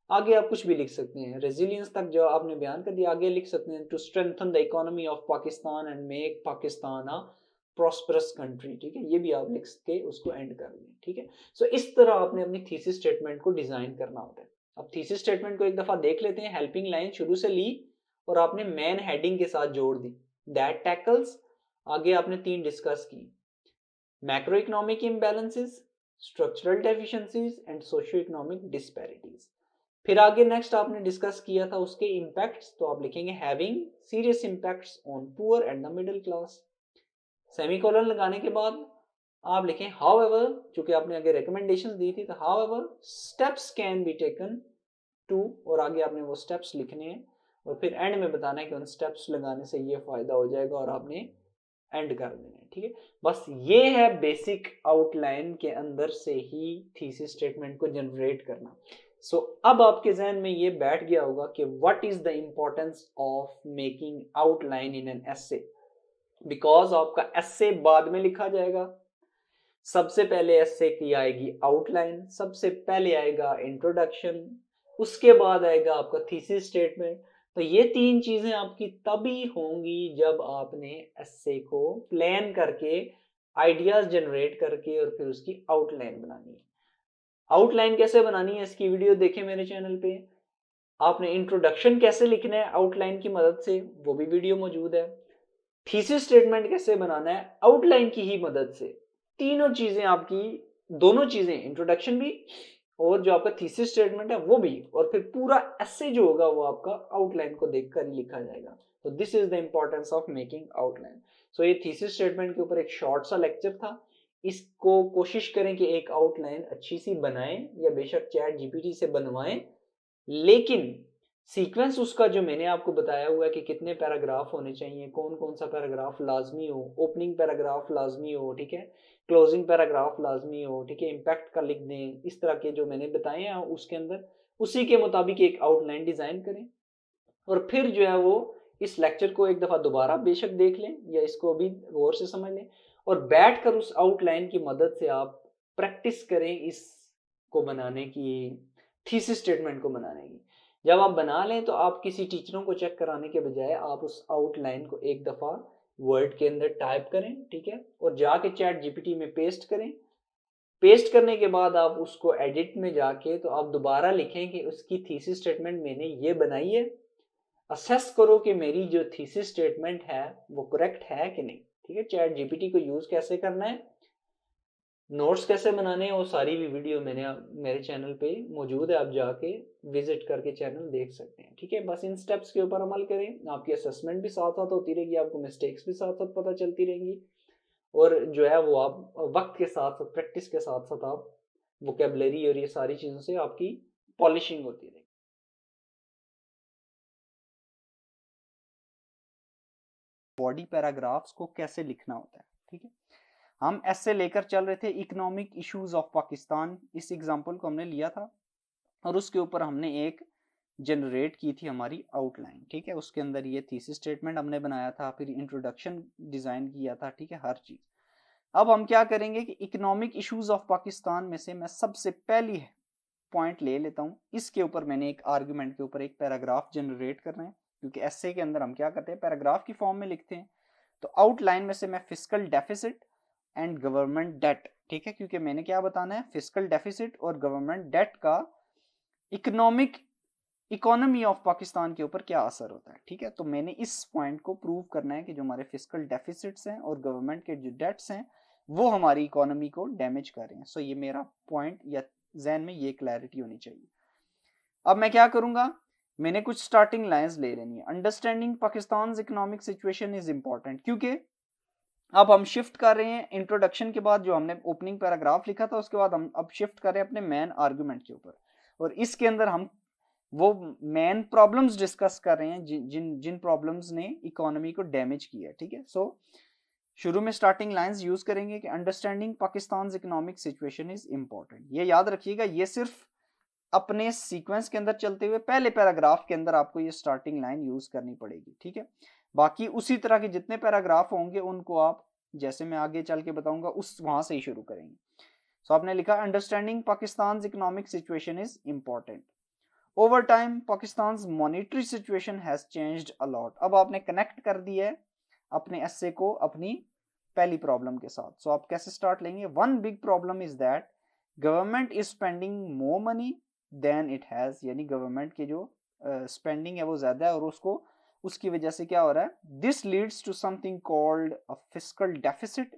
आगे आप कुछ भी लिख सकते हैं, रेजिलियंस तक जो आपने बयान कर दिया, आगे लिख सकते हैं to strengthen the economy of Pakistan and make Pakistan a prosperous country. ठीक है, ये भी आप लिख के उसको एंड कर लें। ठीक है, सो इस तरह आपने अपनी थीसिस स्टेटमेंट को डिजाइन करना होता है। अब थीसिस स्टेटमेंट को एक दफा देख लेते हैं। हेल्पिंग लाइन शुरू से ली और आपने मेन हेडिंग के साथ जोड़ दी, दैट टैकल्स। आगे आपने 3 डिस्कस की, macro economic imbalances, structural deficiencies and socio economic disparities. फिर आगे नेक्स्ट आपने डिस्कस किया था उसके इम्पैक्ट्स, तो आप लिखेंगे having serious impacts on poor and the middle class. Semicolon लगाने के बाद आप लिखें हाउएवर, चूंकि आपने आगे रिकमेंडेशंस दी थी, तो however steps can be taken to, और आगे आपने वो स्टेप्स लिखने हैं और फिर एंड में बताना है कि उन स्टेप्स लगाने से ये फायदा हो जाएगा और आपने एंड कर देना है। ठीक है, बस ये है बेसिक आउटलाइन के अंदर से ही थीसिस स्टेटमेंट को जनरेट करना। सो अब आपके जहन में ये बैठ गया होगा कि what is the importance of making outline in an essay. Because आपका एसे बाद में लिखा जाएगा, सबसे पहले एसे की आएगी आउटलाइन, सबसे पहले आएगा इंट्रोडक्शन, उसके बाद आएगा आपका थीसिस स्टेटमेंट। तो ये 3 चीजें आपकी तभी होंगी जब आपने एसे को प्लान करके, आइडियाज जनरेट करके और फिर उसकी आउटलाइन बनानी है। आउटलाइन कैसे बनानी है, इसकी वीडियो देखें मेरे चैनल पे। आपने इंट्रोडक्शन कैसे लिखना है आउटलाइन की मदद से, वो भी वीडियो मौजूद है। थीसिस स्टेटमेंट कैसे बनाना है आउटलाइन की ही मदद से। तीनों चीजें आपकी, दोनों चीजें, इंट्रोडक्शन भी और जो आपका थीसिस स्टेटमेंट है वो भी, और फिर पूरा एसे जो होगा वो आपका आउटलाइन को देखकर ही लिखा जाएगा। तो this is the importance of making outline. So ये थीसिस स्टेटमेंट के ऊपर एक शॉर्ट सा लेक्चर था। इसको कोशिश करें कि एक आउटलाइन अच्छी सी बनाएं, या बेशक चैट जीपीटी से बनवाएं, लेकिन सीक्वेंस उसका जो मैंने आपको बताया हुआ है कि कितने पैराग्राफ होने चाहिए, कौन कौन सा पैराग्राफ लाजमी हो, ओपनिंग पैराग्राफ लाजमी हो, ठीक है, क्लोजिंग पैराग्राफ लाजमी हो, ठीक है, इम्पैक्ट का लिख दें, इस तरह के जो मैंने बताए हैं उसके अंदर उसी के मुताबिक एक आउटलाइन डिजाइन करें। और फिर जो है वो इस लेक्चर को एक दफा दोबारा बेशक देख लें या इसको अभी गौर से समझ लें और बैठकर उस आउटलाइन की मदद से आप प्रैक्टिस करें इसको बनाने की, थीसिस स्टेटमेंट को बनाने की। जब आप बना लें तो आप किसी टीचरों को चेक कराने के बजाय आप उस आउटलाइन को एक दफा वर्ड के अंदर टाइप करें, ठीक है, और जाके चैट जीपीटी में पेस्ट करें। पेस्ट करने के बाद आप उसको एडिट में जाके तो आप दोबारा लिखें कि उसकी थीसिस स्टेटमेंट मैंने ये बनाई है, असेस करो कि मेरी जो थीसिस स्टेटमेंट है वो करेक्ट है कि नहीं, ठीक है। चैट जीपीटी को यूज कैसे करना है, नोट्स कैसे बनाने हैं, वो सारी भी वीडियो मैंने मेरे चैनल पे मौजूद है, आप जाके विजिट करके चैनल देख सकते हैं, ठीक है। बस इन स्टेप्स के ऊपर अमल करें, आपकी असेसमेंट भी साथ साथ होती रहेगी, आपको मिस्टेक्स भी साथ साथ पता चलती रहेंगी और जो है वो आप वक्त के साथ साथ प्रैक्टिस के साथ साथ आप वोकेबलरी और ये सारी चीज़ों से आपकी पॉलिशिंग होती रहेगी। बॉडी पैराग्राफ्स को कैसे लिखना होता है, ठीक है। हम ऐसे लेकर चल रहे थे इकोनॉमिक इश्यूज ऑफ पाकिस्तान, इस एग्जांपल को हमने लिया था और उसके ऊपर हमने एक जनरेट की थी हमारी आउटलाइन, ठीक है। उसके अंदर ये थीसिस स्टेटमेंट हमने बनाया था, फिर इंट्रोडक्शन डिजाइन किया था, ठीक है, हर चीज। अब हम क्या करेंगे कि इकोनॉमिक इश्यूज ऑफ पाकिस्तान में से मैं सबसे पहली पॉइंट ले लेता हूँ, इसके ऊपर मैंने एक आर्गुमेंट के ऊपर एक पैराग्राफ जनरेट करना है, क्योंकि एसे के अंदर हम क्या करते हैं पैराग्राफ की फॉर्म में लिखते हैं। तो आउटलाइन में से मैं fiscal deficit and government debt, ठीक है, क्योंकि मैंने क्या बताना है, फिस्कल डेफिसिट और गवर्नमेंट डेट का इकोनॉमी ऑफ पाकिस्तान के ऊपर क्या असर होता है, ठीक है। तो मैंने इस पॉइंट को प्रूव करना है कि जो हमारे फिस्कल डेफिसिट्स हैं और गवर्नमेंट के जो डेट्स हैं वो हमारी इकोनॉमी को डैमेज कर रहे हैं। सो ये मेरा पॉइंट या ज़हन में ये क्लैरिटी होनी चाहिए। अब मैं क्या करूंगा, मैंने कुछ स्टार्टिंग लाइंस ले लेनी है। Understanding Pakistan economic situation is important, क्योंकि अब हम शिफ्ट कर रहे हैं इंट्रोडक्शन के बाद जो हमने ओपनिंग पैराग्राफ लिखा था उसके बाद हम अब शिफ्ट कर रहे हैं अपने मेन आर्गुमेंट के ऊपर, और इसके अंदर हम वो मेन प्रॉब्लम्स डिस्कस कर रहे हैं जिन प्रॉब्लम्स ने इकोनॉमी को डैमेज किया है, ठीक है। सो शुरू में स्टार्टिंग लाइंस यूज करेंगे कि understanding Pakistan economic situation is important. ये याद रखिएगा, ये सिर्फ अपने सीक्वेंस के अंदर चलते हुए पहले पैराग्राफ के अंदर आपको ये स्टार्टिंग लाइन यूज करनी पड़ेगी, ठीक है। बाकी उसी तरह के जितने पैराग्राफ होंगे उनको आप जैसे मैं आगे चल के बताऊंगा उस वहां से ही शुरू करेंगे। सो आपने लिखा understanding Pakistan economic situation is important. Over time Pakistan monetary situation has changed a lot. अब आपने कनेक्ट कर दिया है अपने एस्से को अपनी पहली प्रॉब्लम के साथ। सो आप कैसे स्टार्ट लेंगे, one big problem is that government is spending more money than it has, यानी गवर्नमेंट की जो स्पेंडिंग है वो ज्यादा है और उसको उसकी वजह से क्या हो रहा है, this leads to something called a fiscal deficit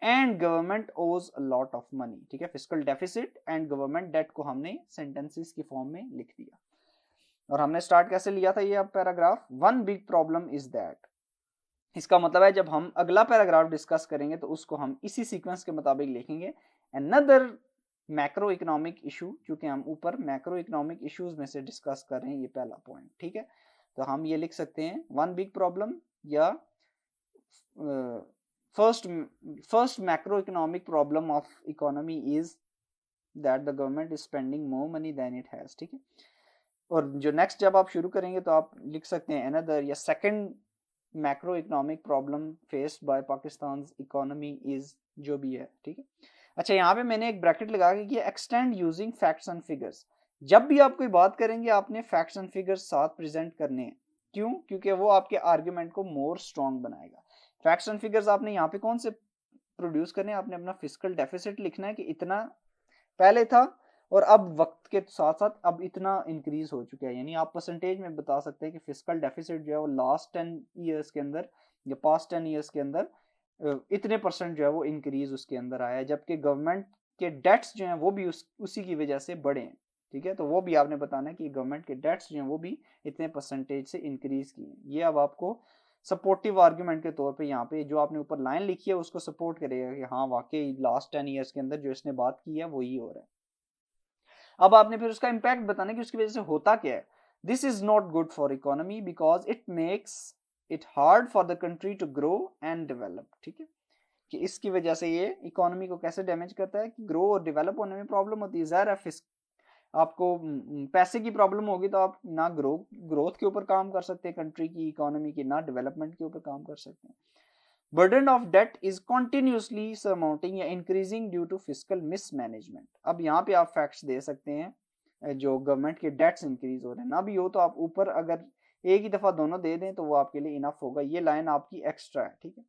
and government owes a lot of money, ठीक है। Fiscal deficit and government debt को हमने सेंटेंसेस की फॉर्म में लिख दिया और हमने स्टार्ट कैसे लिया था ये अब paragraph, one big problem is that. इसका मतलब है जब हम अगला पैराग्राफ डिस्कस करेंगे तो उसको हम इसी सीक्वेंस के मुताबिक लिखेंगे। अनदर मैक्रो इकोनॉमिक इशू, क्योंकि हम ऊपर मैक्रो इकोनॉमिक इश्यूज में से डिस्कस कर रहे हैं, ये पहला पॉइंट, ठीक है। तो हम ये लिख सकते हैं वन बिग प्रॉब्लम या first macro economic problem of economy is that the government is spending more money than it has, ठीक है। और जो नेक्स्ट जब आप शुरू करेंगे तो आप लिख सकते हैं अनदर या second macro economic problem faced by Pakistan economy is, जो भी है, ठीक है। अच्छा, यहाँ पे मैंने एक ब्रैकेट लगा के extend using facts and figures. जब भी आप कोई बात करेंगे आपने फैक्ट्स एंड फिगर्स साथ प्रेजेंट करने हैं, क्यों, क्योंकि वो आपके आर्ग्यूमेंट को मोर स्ट्रॉन्ग बनाएगा। फैक्ट्स एंड फिगर्स आपने यहाँ पे कौन से प्रोड्यूस करने हैं, आपने अपना फिस्कल डेफिसिट लिखना है कि इतना पहले था और अब वक्त के साथ साथ अब इतना इंक्रीज हो चुका है, यानी आप परसेंटेज में बता सकते हैं कि फिस्कल डेफिसिट जो है वो लास्ट 10 ईयर्स के अंदर या पास्ट 10 ईयर्स के अंदर इतने परसेंट जो है वो इंक्रीज उसके अंदर आया है, जबकि गवर्नमेंट के डेट्स जो हैं वो भी उसी की वजह से बढ़े हैं, ठीक है। तो वो भी आपने बताना है कि गवर्नमेंट के डेट्स जो हैं वो भी इतने परसेंटेज से इंक्रीज किए। ये अब आपको सपोर्टिव आर्ग्यूमेंट के तौर पे यहाँ पे जो आपने ऊपर लाइन लिखी है उसको सपोर्ट करेगा कि हाँ वाकई लास्ट 10 ईयर्स के अंदर जो इसने बात की है वही हो रहा है। अब आपने फिर उसका इम्पैक्ट बताना कि उसकी वजह से होता क्या है। This is not good for economy because it makes it hard for the country to grow and develop. ठीक है, कि इसकी वजह से ये इकोनॉमी को कैसे डैमेज करता है कि ग्रो और डेवलप होने में प्रॉब्लम होती है। ज़ाहिर है आपको पैसे की प्रॉब्लम होगी तो आप ना ग्रोथ के ऊपर काम कर सकते हैं कंट्री की इकोनॉमी की, ना डेवलपमेंट के ऊपर काम कर सकते हैं। Burden of debt is continuously surmounting या increasing due to fiscal mismanagement. अब यहाँ पे आप फैक्ट्स दे सकते हैं जो गवर्नमेंट के डेट्स इंक्रीज हो रहे हैं, ना भी हो तो आप ऊपर अगर एक ही दफा दोनों दे दें तो वो आपके लिए इनफ होगा। ये लाइन आपकी एक्स्ट्रा है। ठीक है,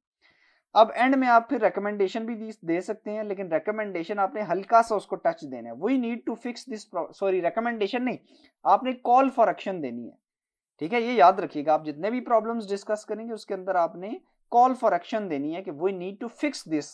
अब एंड में आप फिर रिकमेंडेशन भी दे सकते हैं, लेकिन रिकमेंडेशन आपने हल्का सा उसको टच देना है। We need to fix this, sorry recommendation नहीं, आपने कॉल फॉर एक्शन देनी है। ठीक है, ये याद रखिएगा, आप जितने भी प्रॉब्लम्स डिस्कस करेंगे उसके अंदर आपने कॉल फॉर एक्शन देनी है कि we need to fix this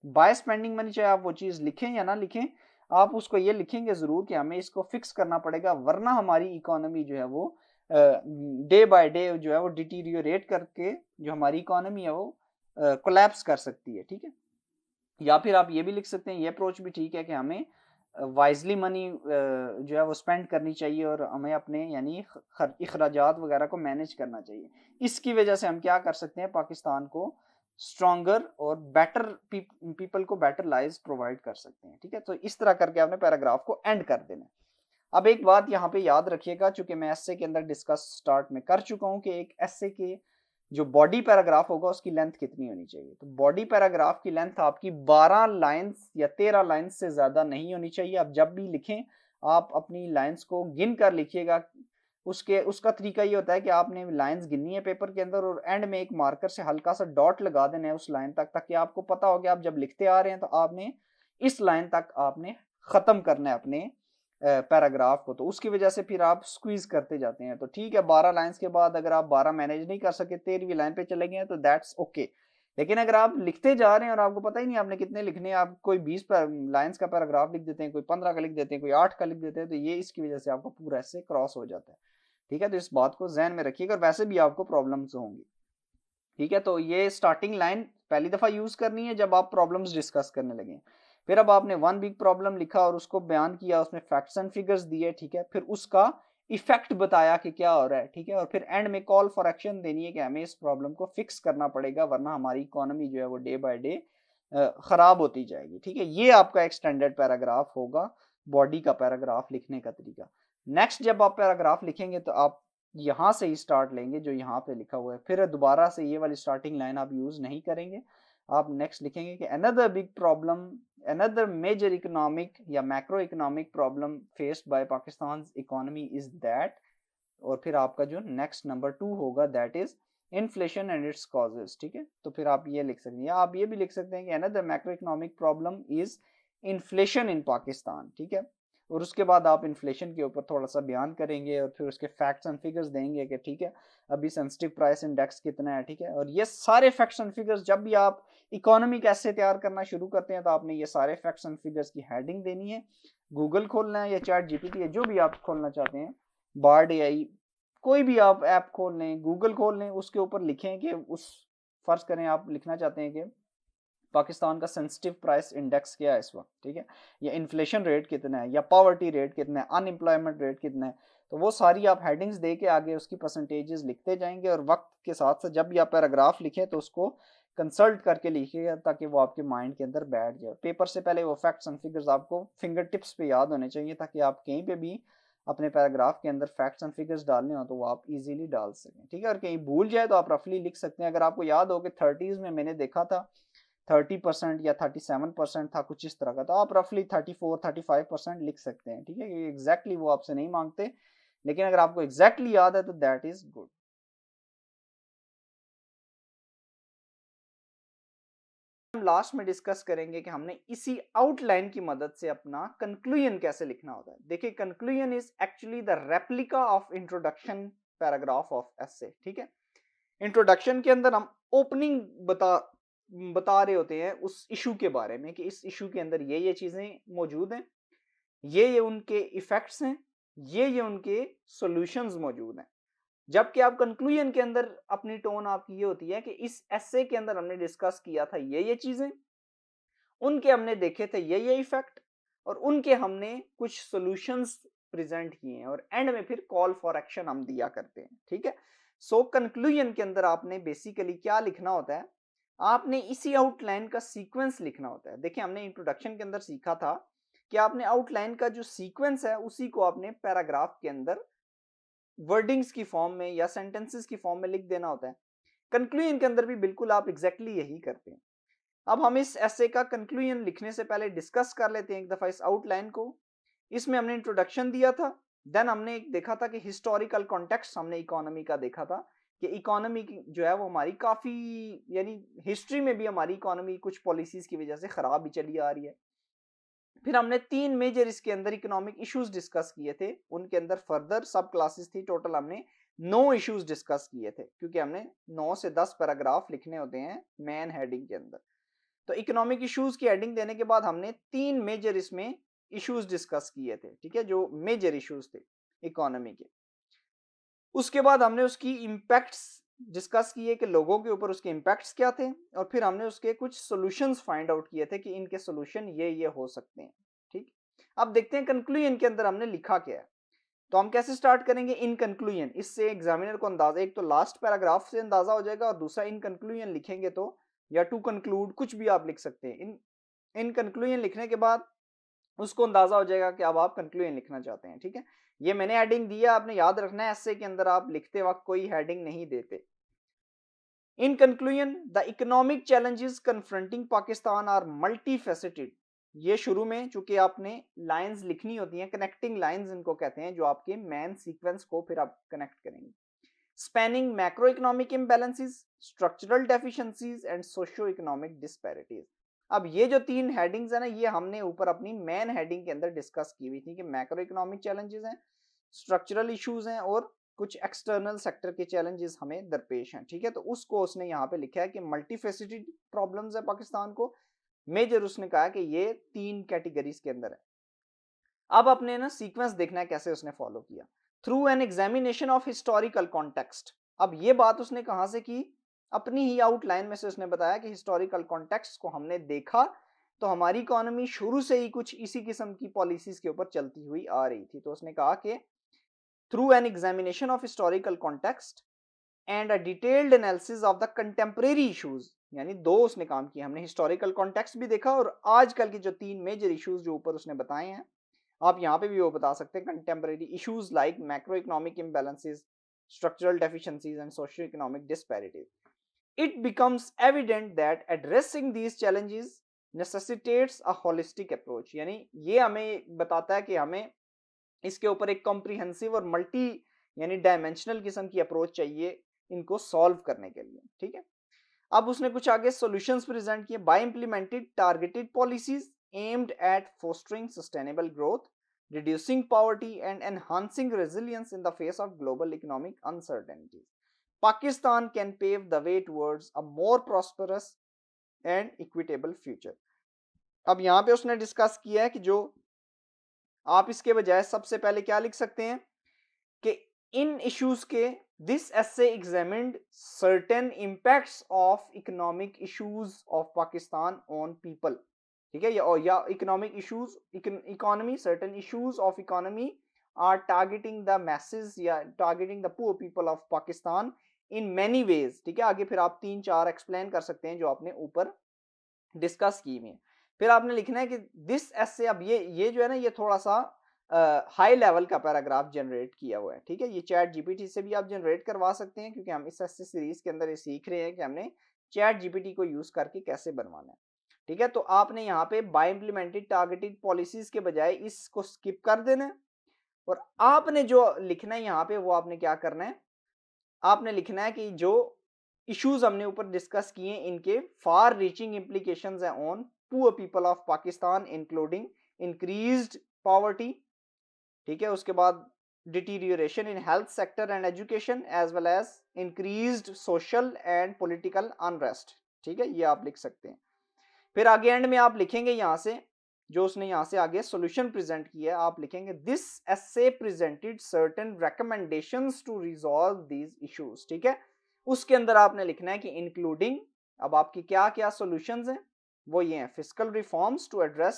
by spending money. चाहे आप वो चीज लिखें या ना लिखें, आप उसको ये लिखेंगे जरूर कि हमें इसको फिक्स करना पड़ेगा, वरना हमारी इकोनॉमी जो है वो डे बाय डे जो है वो डिटीरियोरेट करके जो हमारी इकोनॉमी है वो कोलैप्स कर सकती है। ठीक है, या फिर आप ये भी लिख सकते हैं, ये अप्रोच भी ठीक है कि हमें वाइजली मनी जो है वो स्पेंड करनी चाहिए और हमें अपने यानी अखराजात वगैरह को मैनेज करना चाहिए। इसकी वजह से हम क्या कर सकते हैं, पाकिस्तान को स्ट्रॉन्गर और बेटर पीपल को बेटर लाइव्स प्रोवाइड कर सकते हैं। ठीक है, तो इस तरह करके आपने पैराग्राफ को एंड कर देना। अब एक बात यहाँ पे याद रखिएगा, चूंकि मैं एस्से के अंदर डिस्कस स्टार्ट में कर चुका हूँ कि एक एस्से के जो बॉडी पैराग्राफ होगा उसकी लेंथ कितनी होनी चाहिए। तो बॉडी पैराग्राफ की लेंथ आपकी 12 लाइंस या 13 लाइंस से ज्यादा नहीं होनी चाहिए। आप जब भी लिखें आप अपनी लाइंस को गिन कर लिखिएगा। उसका तरीका ये होता है कि आपने लाइंस गिननी है पेपर के अंदर और एंड में एक मार्कर से हल्का सा डॉट लगा देना है उस लाइन तक, ताकि आपको पता हो कि आप जब लिखते आ रहे हैं तो आपने इस लाइन तक आपने खत्म करना है अपने पैराग्राफ को। तो उसकी वजह से फिर आप स्क्वीज करते जाते हैं। तो ठीक है, 12 लाइंस के बाद अगर आप 12 मैनेज नहीं कर सके, 13वीं लाइन पे चले गए तो दैट्स ओके। लेकिन अगर आप लिखते जा रहे हैं और आपको पता ही नहीं आपने कितने लिखने हैं, आप कोई 20 लाइंस का पैराग्राफ लिख देते हैं, कोई 15 का लिख देते हैं, कोई 8 का लिख देते हैं, तो ये इसकी वजह से आपको पूरा ऐसे क्रॉस हो जाता है। ठीक है, तो इस बात को जहन में रखिएगा, और वैसे भी आपको प्रॉब्लम्स होंगी। ठीक है, तो ये स्टार्टिंग लाइन पहली दफा यूज करनी है जब आप प्रॉब्लम्स डिस्कस करने लगे। फिर अब आपने वन बिग प्रॉब्लम लिखा और उसको बयान किया, उसमें फैक्ट्स एंड फिगर्स दिए। ठीक है, फिर उसका इफेक्ट बताया कि क्या हो रहा है। ठीक है, और फिर एंड में कॉल फॉर एक्शन देनी है कि हमें इस प्रॉब्लम को फिक्स करना पड़ेगा, वरना हमारी इकोनॉमी जो है वो डे बाय डे खराब होती जाएगी। ठीक है, ये आपका एक स्टैंडर्ड पैराग्राफ होगा, बॉडी का पैराग्राफ लिखने का तरीका। नेक्स्ट जब आप पैराग्राफ लिखेंगे तो आप यहाँ से ही स्टार्ट लेंगे जो यहाँ पे लिखा हुआ है, फिर दोबारा से ये वाली स्टार्टिंग लाइन आप यूज नहीं करेंगे। आप नेक्स्ट लिखेंगे कि another big problem, another major economic या macro economic problem faced by Pakistan economy is that, और फिर आपका जो नेक्स्ट नंबर 2 होगा that is inflation and its causes. ठीक है, तो फिर आप ये लिख सकते हैं, या आप ये भी लिख सकते हैं कि another macro economic problem is inflation in Pakistan. ठीक है, और उसके बाद आप इन्फ्लेशन के ऊपर थोड़ा सा बयान करेंगे और फिर उसके फैक्ट्स एंड फिगर्स देंगे कि ठीक है अभी सेंसिटिव प्राइस इंडेक्स कितना है। ठीक है, और ये सारे फैक्ट्स एंड फिगर्स जब भी आप इकोनॉमी कैसे तैयार करना शुरू करते हैं तो आपने ये सारे फैक्ट्स एंड फिगर्स की हेडिंग देनी है। गूगल खोलना है या चैट जीपीटी या जो भी आप खोलना चाहते हैं, बार्ड एआई, कोई भी आप ऐप खोल लें, गूगल खोल लें, उसके ऊपर लिखें कि उस फर्ज करें आप लिखना चाहते हैं कि पाकिस्तान का सेंसिटिव प्राइस इंडेक्स क्या है इस वक्त। ठीक है, या इन्फ्लेशन रेट कितना है, या पॉवर्टी रेट कितना है, अनएम्प्लॉयमेंट रेट कितना है, तो वो सारी आप हेडिंग्स दे के आगे उसकी परसेंटेजेस लिखते जाएंगे। और वक्त के साथ साथ जब भी आप पैराग्राफ लिखें तो उसको कंसल्ट करके लिखिएगा ताकि वो आपके माइंड के अंदर बैठ जाए। पेपर से पहले वो फैक्ट्स एंड फिगर्स आपको फिंगर टिप्स पे याद होने चाहिए, ताकि आप कहीं पे भी अपने पैराग्राफ के अंदर फैक्ट्स एंड फिगर्स डालने हो तो वो आप इजीली डाल सकें। ठीक है, और कहीं भूल जाए तो आप रफली लिख सकते हैं। अगर आपको याद हो कि 30s में मैंने देखा था 30% या 37% था, कुछ इस तरह का, तो आप रफली 34-35% लिख सकते हैं। ठीक है, ये एग्जैक्टली वो आपसे नहीं मांगते, लेकिन अगर आपको एग्जैक्टली याद है तो दैट इज गुड। हम लास्ट में डिस्कस करेंगे कि हमने इसी आउटलाइन की मदद से अपना कंक्लूजन कैसे लिखना होता है। देखिए, conclusion is actually the replica of introduction paragraph of essay. ठीक है, इंट्रोडक्शन के अंदर हम ओपनिंग बता रहे होते हैं उस इशू के बारे में कि इस इशू के अंदर ये चीजें मौजूद हैं, ये उनके इफेक्ट्स हैं, ये उनके सॉल्यूशंस मौजूद हैं। जबकि आप कंक्लूजन के अंदर अपनी टोन आपकी ये होती है कि इस एसे के अंदर हमने डिस्कस किया था ये चीजें, उनके हमने देखे थे ये इफेक्ट, और उनके हमने कुछ सॉल्यूशंस प्रेजेंट किए हैं और एंड में फिर कॉल फॉर एक्शन हम दिया करते हैं, ठीक है। सो कंक्लूजन के अंदर आपने बेसिकली क्या लिखना होता है, आपने इसी आउटलाइन का सीक्वेंस लिखना होता है। देखिए हमने इंट्रोडक्शन के अंदर सीखा था कि आपने आउटलाइन का जो सीक्वेंस है उसी को आपने पैराग्राफ के अंदर वर्डिंग्स की फॉर्म में या सेंटेंसेस की फॉर्म में लिख देना होता है। कंक्लूजन के अंदर भी बिल्कुल आप एग्जैक्टली यही करते हैं। अब हम इस ऐसे का कंक्लूजन लिखने से पहले डिस्कस कर लेते हैं एक दफा इस आउटलाइन को। इसमें हमने इंट्रोडक्शन दिया था, देन हमने एक देखा था कि हिस्टोरिकल कॉन्टेक्स्ट हमने इकोनॉमी का देखा था कि इकोनॉमी जो है वो हमारी काफी यानी हिस्ट्री में भी हमारी इकोनॉमी कुछ पॉलिसीज की वजह से खराब भी चली आ रही है। फिर हमने 3 मेजर इसके अंदर इकोनॉमिक इश्यूज डिस्कस किए थे, उनके अंदर फर्दर सब क्लासेस थी, टोटल हमने 9 इश्यूज डिस्कस किए थे क्योंकि हमने 9 से 10 पैराग्राफ लिखने होते हैं मेन हेडिंग के अंदर। तो इकोनॉमिक इश्यूज की हेडिंग देने के बाद हमने 3 मेजर इसमें इश्यूज डिस्कस किए थे, ठीक है, जो मेजर इश्यूज थे इकोनॉमी के। उसके बाद हमने उसकी इम्पैक्ट्स डिस्कस किए कि लोगों के ऊपर उसके इम्पैक्ट्स क्या थे, और फिर हमने उसके कुछ सॉल्यूशंस फाइंड आउट किए थे कि इनके सॉल्यूशन ये हो सकते हैं, ठीक। अब देखते हैं कंक्लूजन के अंदर हमने लिखा क्या है। तो हम कैसे स्टार्ट करेंगे, इन कंक्लूजन, इससे एग्जामिनर को अंदाजा, एक तो लास्ट पैराग्राफ से अंदाजा हो जाएगा और दूसरा इन कंक्लूजन लिखेंगे तो, या टू कंक्लूड, कुछ भी आप लिख सकते हैं। इन कंक्लूजन लिखने के बाद उसको अंदाजा हो जाएगा कि अब आप कंक्लूजन लिखना चाहते हैं, ठीक है। ये मैंने हेडिंग दिया, आपने याद रखना है एस्से के अंदर आप लिखते वक्त कोई हेडिंग नहीं देते। In conclusion, the economic challenges confronting Pakistan are multifaceted. ये शुरू में चूंकि आपने लाइंस लिखनी होती हैं, कनेक्टिंग लाइंस इनको कहते हैं, जो आपके मेन सीक्वेंस को फिर आप कनेक्ट करेंगे। Spanning macro economic imbalances, structural deficiencies and socio economic disparities. अब ये जो 3 हेडिंग्स है ना, ये हमने ऊपर अपनी मेन हेडिंग के अंदर डिस्कस की हुई थी कि मैक्रो इकोनॉमिक चैलेंजेस हैं, स्ट्रक्चरल इश्यूज हैं और कुछ एक्सटर्नल सेक्टर के चैलेंजेस हमें दरपेश हैं, ठीक है। तो उसको उसने यहाँ पे लिखा है कि मल्टीफेसिटेड प्रॉब्लम्स है पाकिस्तान को, मेजर उसने कहा कि ये 3 कैटेगरीज के अंदर है। अब अपने ना सीक्वेंस देखना है कैसे उसने फॉलो किया, through an examination of historical context. अब ये बात उसने कहां से की, अपनी ही आउटलाइन में से उसने बताया कि हिस्टोरिकल कॉन्टेक्स्ट को हमने देखा तो हमारी इकोनॉमी शुरू से ही कुछ इसी किस्म की पॉलिसीज के ऊपर चलती हुई आ रही थी। तो उसने कहा कि through an examination of historical context and a detailed analysis of the contemporary issues, यानी 2 उसने काम किया, हमने हिस्टोरिकल कॉन्टेक्स्ट भी देखा और आजकल की जो 3 मेजर इश्यूज जो ऊपर उसने बताए हैं, आप यहाँ पे भी वो बता सकते हैं, contemporary issues like macro economic imbalances, structural deficiencies and socio economic disparities. It becomes evident that addressing these challenges necessitates a holistic approach, यानी ये हमें बताता है कि हमें इसके ऊपर एक कॉम्प्रिहेंसिव और मल्टी यानी डायमेंशनल किस्म की अप्रोच चाहिए इनको सॉल्व करने के लिए, ठीक है। अब उसने कुछ आगे सॉल्यूशंस प्रेजेंट किए, by implemented targeted policies aimed at fostering sustainable growth, reducing poverty and enhancing resilience in the face of global economic uncertainties. Pakistan can pave the way towards a more prosperous and equitable future. अब यहाँ पे उसने discuss किया है कि जो आप इसके बजाय सबसे पहले क्या लिख सकते हैं कि इन इश्यूज के this essay examined certain impacts of economic issues of Pakistan on people, ठीक है, या economic issues, economy, certain issues of economy are targeting the message या targeting the poor people of Pakistan in many ways, ठीक है। आगे फिर आप 3-4 explain कर सकते हैं जो आपने ऊपर डिस्कस की हुई है। फिर आपने लिखना है कि दिस एसे, अब ये जो है ना, ये थोड़ा सा हाई लेवल का पैराग्राफ जनरेट किया हुआ है, ठीक है। ये चैट जीपीटी से भी आप जनरेट करवा सकते हैं क्योंकि हम इस एसे सीरीज के अंदर ये सीख रहे हैं कि हमने चैट जीपीटी को यूज करके कैसे बनवाना है, ठीक है। तो आपने यहाँ पे बाय इंप्लीमेंटेड टारगेटेड पॉलिसीज के बजाय इसको स्किप कर देना है और आपने जो लिखना है यहाँ पे वो आपने क्या करना है, आपने लिखना है कि जो इश्यूज हमने ऊपर डिस्कस किए इनके फार रीचिंग इंप्लीकेशंस है on poor people of Pakistan including increased poverty, ठीक है। उसके बाद deterioration in health sector and education as well as increased social and political unrest, ठीक है, ये आप लिख सकते हैं। फिर आगे एंड में आप लिखेंगे यहाँ से जो उसने यहाँ से आगे सॉल्यूशन प्रेजेंट किया है, आप लिखेंगे this essay presented certain recommendations to resolve these issues, ठीक है। उसके अंदर आपने लिखना है कि इंक्लूडिंग, अब आपकी क्या क्या सॉल्यूशंस हैं वो ये हैं, fiscal reforms to address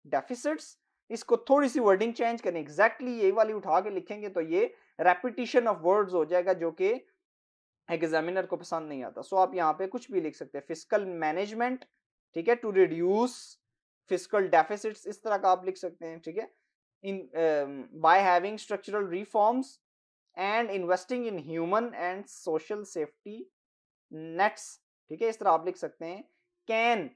deficits, इसको थोड़ी सी वर्डिंग चेंज करें, एग्जैक्टली यही वाली उठा के लिखेंगे तो ये रेपिटेशन ऑफ वर्ड्स हो जाएगा जो कि एग्जामिनर को पसंद नहीं आता। सो आप यहाँ पे कुछ भी लिख सकते हैं, फिस्कल मैनेजमेंट, ठीक है, टू रिड्यूस फिस्कल डेफिसिट्स, इस तरह का आप लिख सकते हैं, ठीक है, in by having structural reforms and investing in human and social safety nets, ठीक है, इस तरह आप लिख सकते हैं। कैन,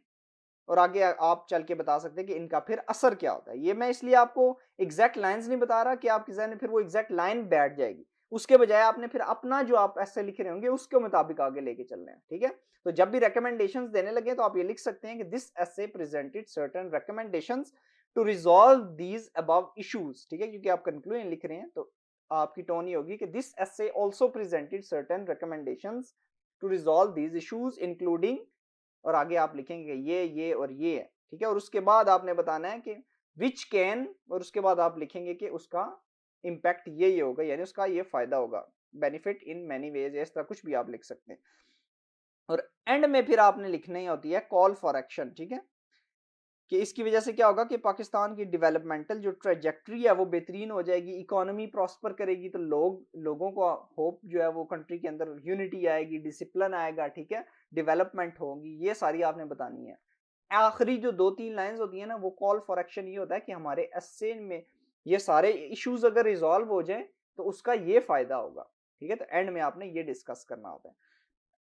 और आगे आप चल के बता सकते हैं कि इनका फिर असर क्या होता है। ये मैं इसलिए आपको एग्जैक्ट लाइंस नहीं बता रहा कि आपके ज़हन में फिर वो एग्जैक्ट लाइन बैठ जाएगी, उसके बजाय आपने फिर अपना जो आप ऐसे लिख रहे होंगे उसके मुताबिक आगे लेके चलना है, ठीक है। तो जब भी रिकमेंडेशंस देने लगे तो आप ये लिख सकते हैं कि this essay presented certain recommendations to resolve these above issues, ठीक है, क्योंकि आप कंक्लूजन लिख रहे हैं तो आपकी टोन ये होगी कि this essay also presented certain recommendations to resolve these issues including, और आगे आप लिखेंगे ये और ये है, ठीक है, और उसके बाद आपने बताना है कि विच कैन, और उसके बाद आप लिखेंगे कि उसका इम्पैक्ट ये होगा, यानी उसका ये फायदा होगा, बेनिफिट इन मैनी वेज, इस तरह कुछ भी आप लिख सकते हैं। और एंड में फिर आपने लिखनी होती है कॉल फॉर एक्शन, ठीक है, कि इसकी वजह से क्या होगा कि पाकिस्तान की डेवलपमेंटल जो ट्रेजेक्ट्री है वो बेहतरीन हो जाएगी, इकोनॉमी प्रॉस्पर करेगी, तो लोगों को होप जो है वो कंट्री के अंदर यूनिटी आएगी, डिसिप्लिन आएगा, ठीक है, डेवलपमेंट होगी, ये सारी आपने बतानी है। आखिरी जो 2-3 लाइंस होती है ना, वो कॉल फॉर एक्शन ये होता है कि हमारे एस्से में ये सारे इश्यूज अगर रिजॉल्व हो जाए तो उसका ये फायदा होगा, ठीक है, तो एंड में आपने ये डिस्कस करना होता है।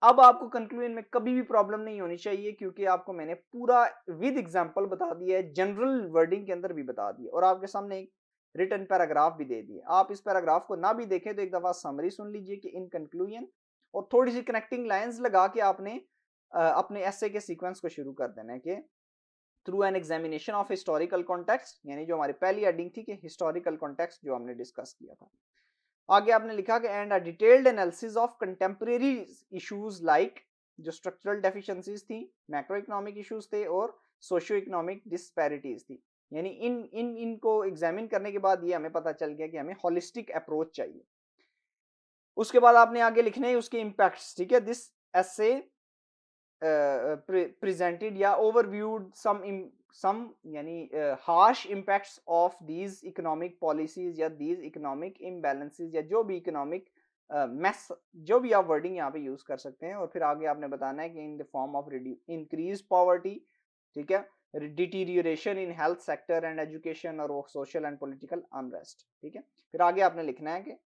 अब आपको कंक्लूजन में कभी भी प्रॉब्लम नहीं होनी चाहिए, क्योंकि आपको मैंने पूरा विद एग्जांपल बता दिया है, जनरल वर्डिंग के अंदर भी बता दिया, और आपके सामने एक रिटन पैराग्राफ भी दे दिए। आप इस पैराग्राफ को ना भी देखें तो एक दफा समरी सुन लीजिए कि इन कंक्लूजन, और थोड़ी सी कनेक्टिंग लाइंस लगा के आपने अपने एसे के सीक्वेंस को शुरू कर देना है कि through an examination of historical context, यानी जो हमारी पहली हेडिंग थी कि हिस्टोरिकल कॉन्टेक्स्ट जो हमने डिस्कस किया था। आगे आपने लिखा कि and a detailed analysis of contemporary issues like, जो स्ट्रक्चरल डेफिशिएंसीज थी, मैक्रो इकोनॉमिक इश्यूज थे, और सोशियो इकोनॉमिक डिस्पैरिटीज थी, यानी इनको एग्जामिन करने के बाद ये हमें पता चल गया कि हमें होलिस्टिक अप्रोच चाहिए। उसके बाद आपने आगे लिखने हैं उसके इम्पैक्ट्स, ठीक है, दिस एसे presented या overviewed some यानी harsh impacts of these economic policies या these economic imbalances या जो भी economic mess, जो भी आप wording यहाँ पे यूज कर सकते हैं, और फिर आगे आपने बताना है कि in the form of increased poverty, ठीक है, deterioration in health sector and education और social and political unrest, ठीक है। फिर आगे आपने लिखना है कि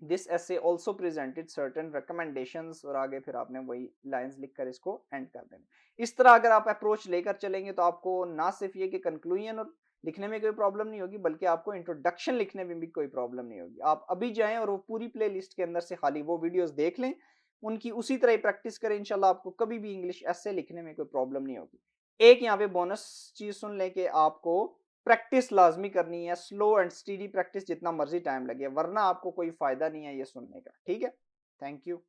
this essay also presented certain recommendations, और आगे फिर आपने वही लाइंस लिखकर इसको एंड कर देना। इस तरह अगर आप अप्रोच लेकर चलेंगे तो आपको ना सिर्फ ये कि कंक्लूजन और लिखने में कोई प्रॉब्लम नहीं होगी, बल्कि आपको इंट्रोडक्शन लिखने में भी कोई प्रॉब्लम नहीं होगी। आप अभी जाएं और वो पूरी प्ले लिस्ट के अंदर से खाली वो वीडियोस देख लें, उनकी उसी तरह ही प्रैक्टिस करें, इंशाल्लाह आपको कभी भी इंग्लिश ऐसे लिखने में कोई प्रॉब्लम नहीं होगी। एक यहाँ पे बोनस चीज सुन लें कि आपको प्रैक्टिस लाजमी करनी है, स्लो एंड स्टीडी प्रैक्टिस, जितना मर्जी टाइम लगे, वरना आपको कोई फायदा नहीं है ये सुनने का, ठीक है। Thank you.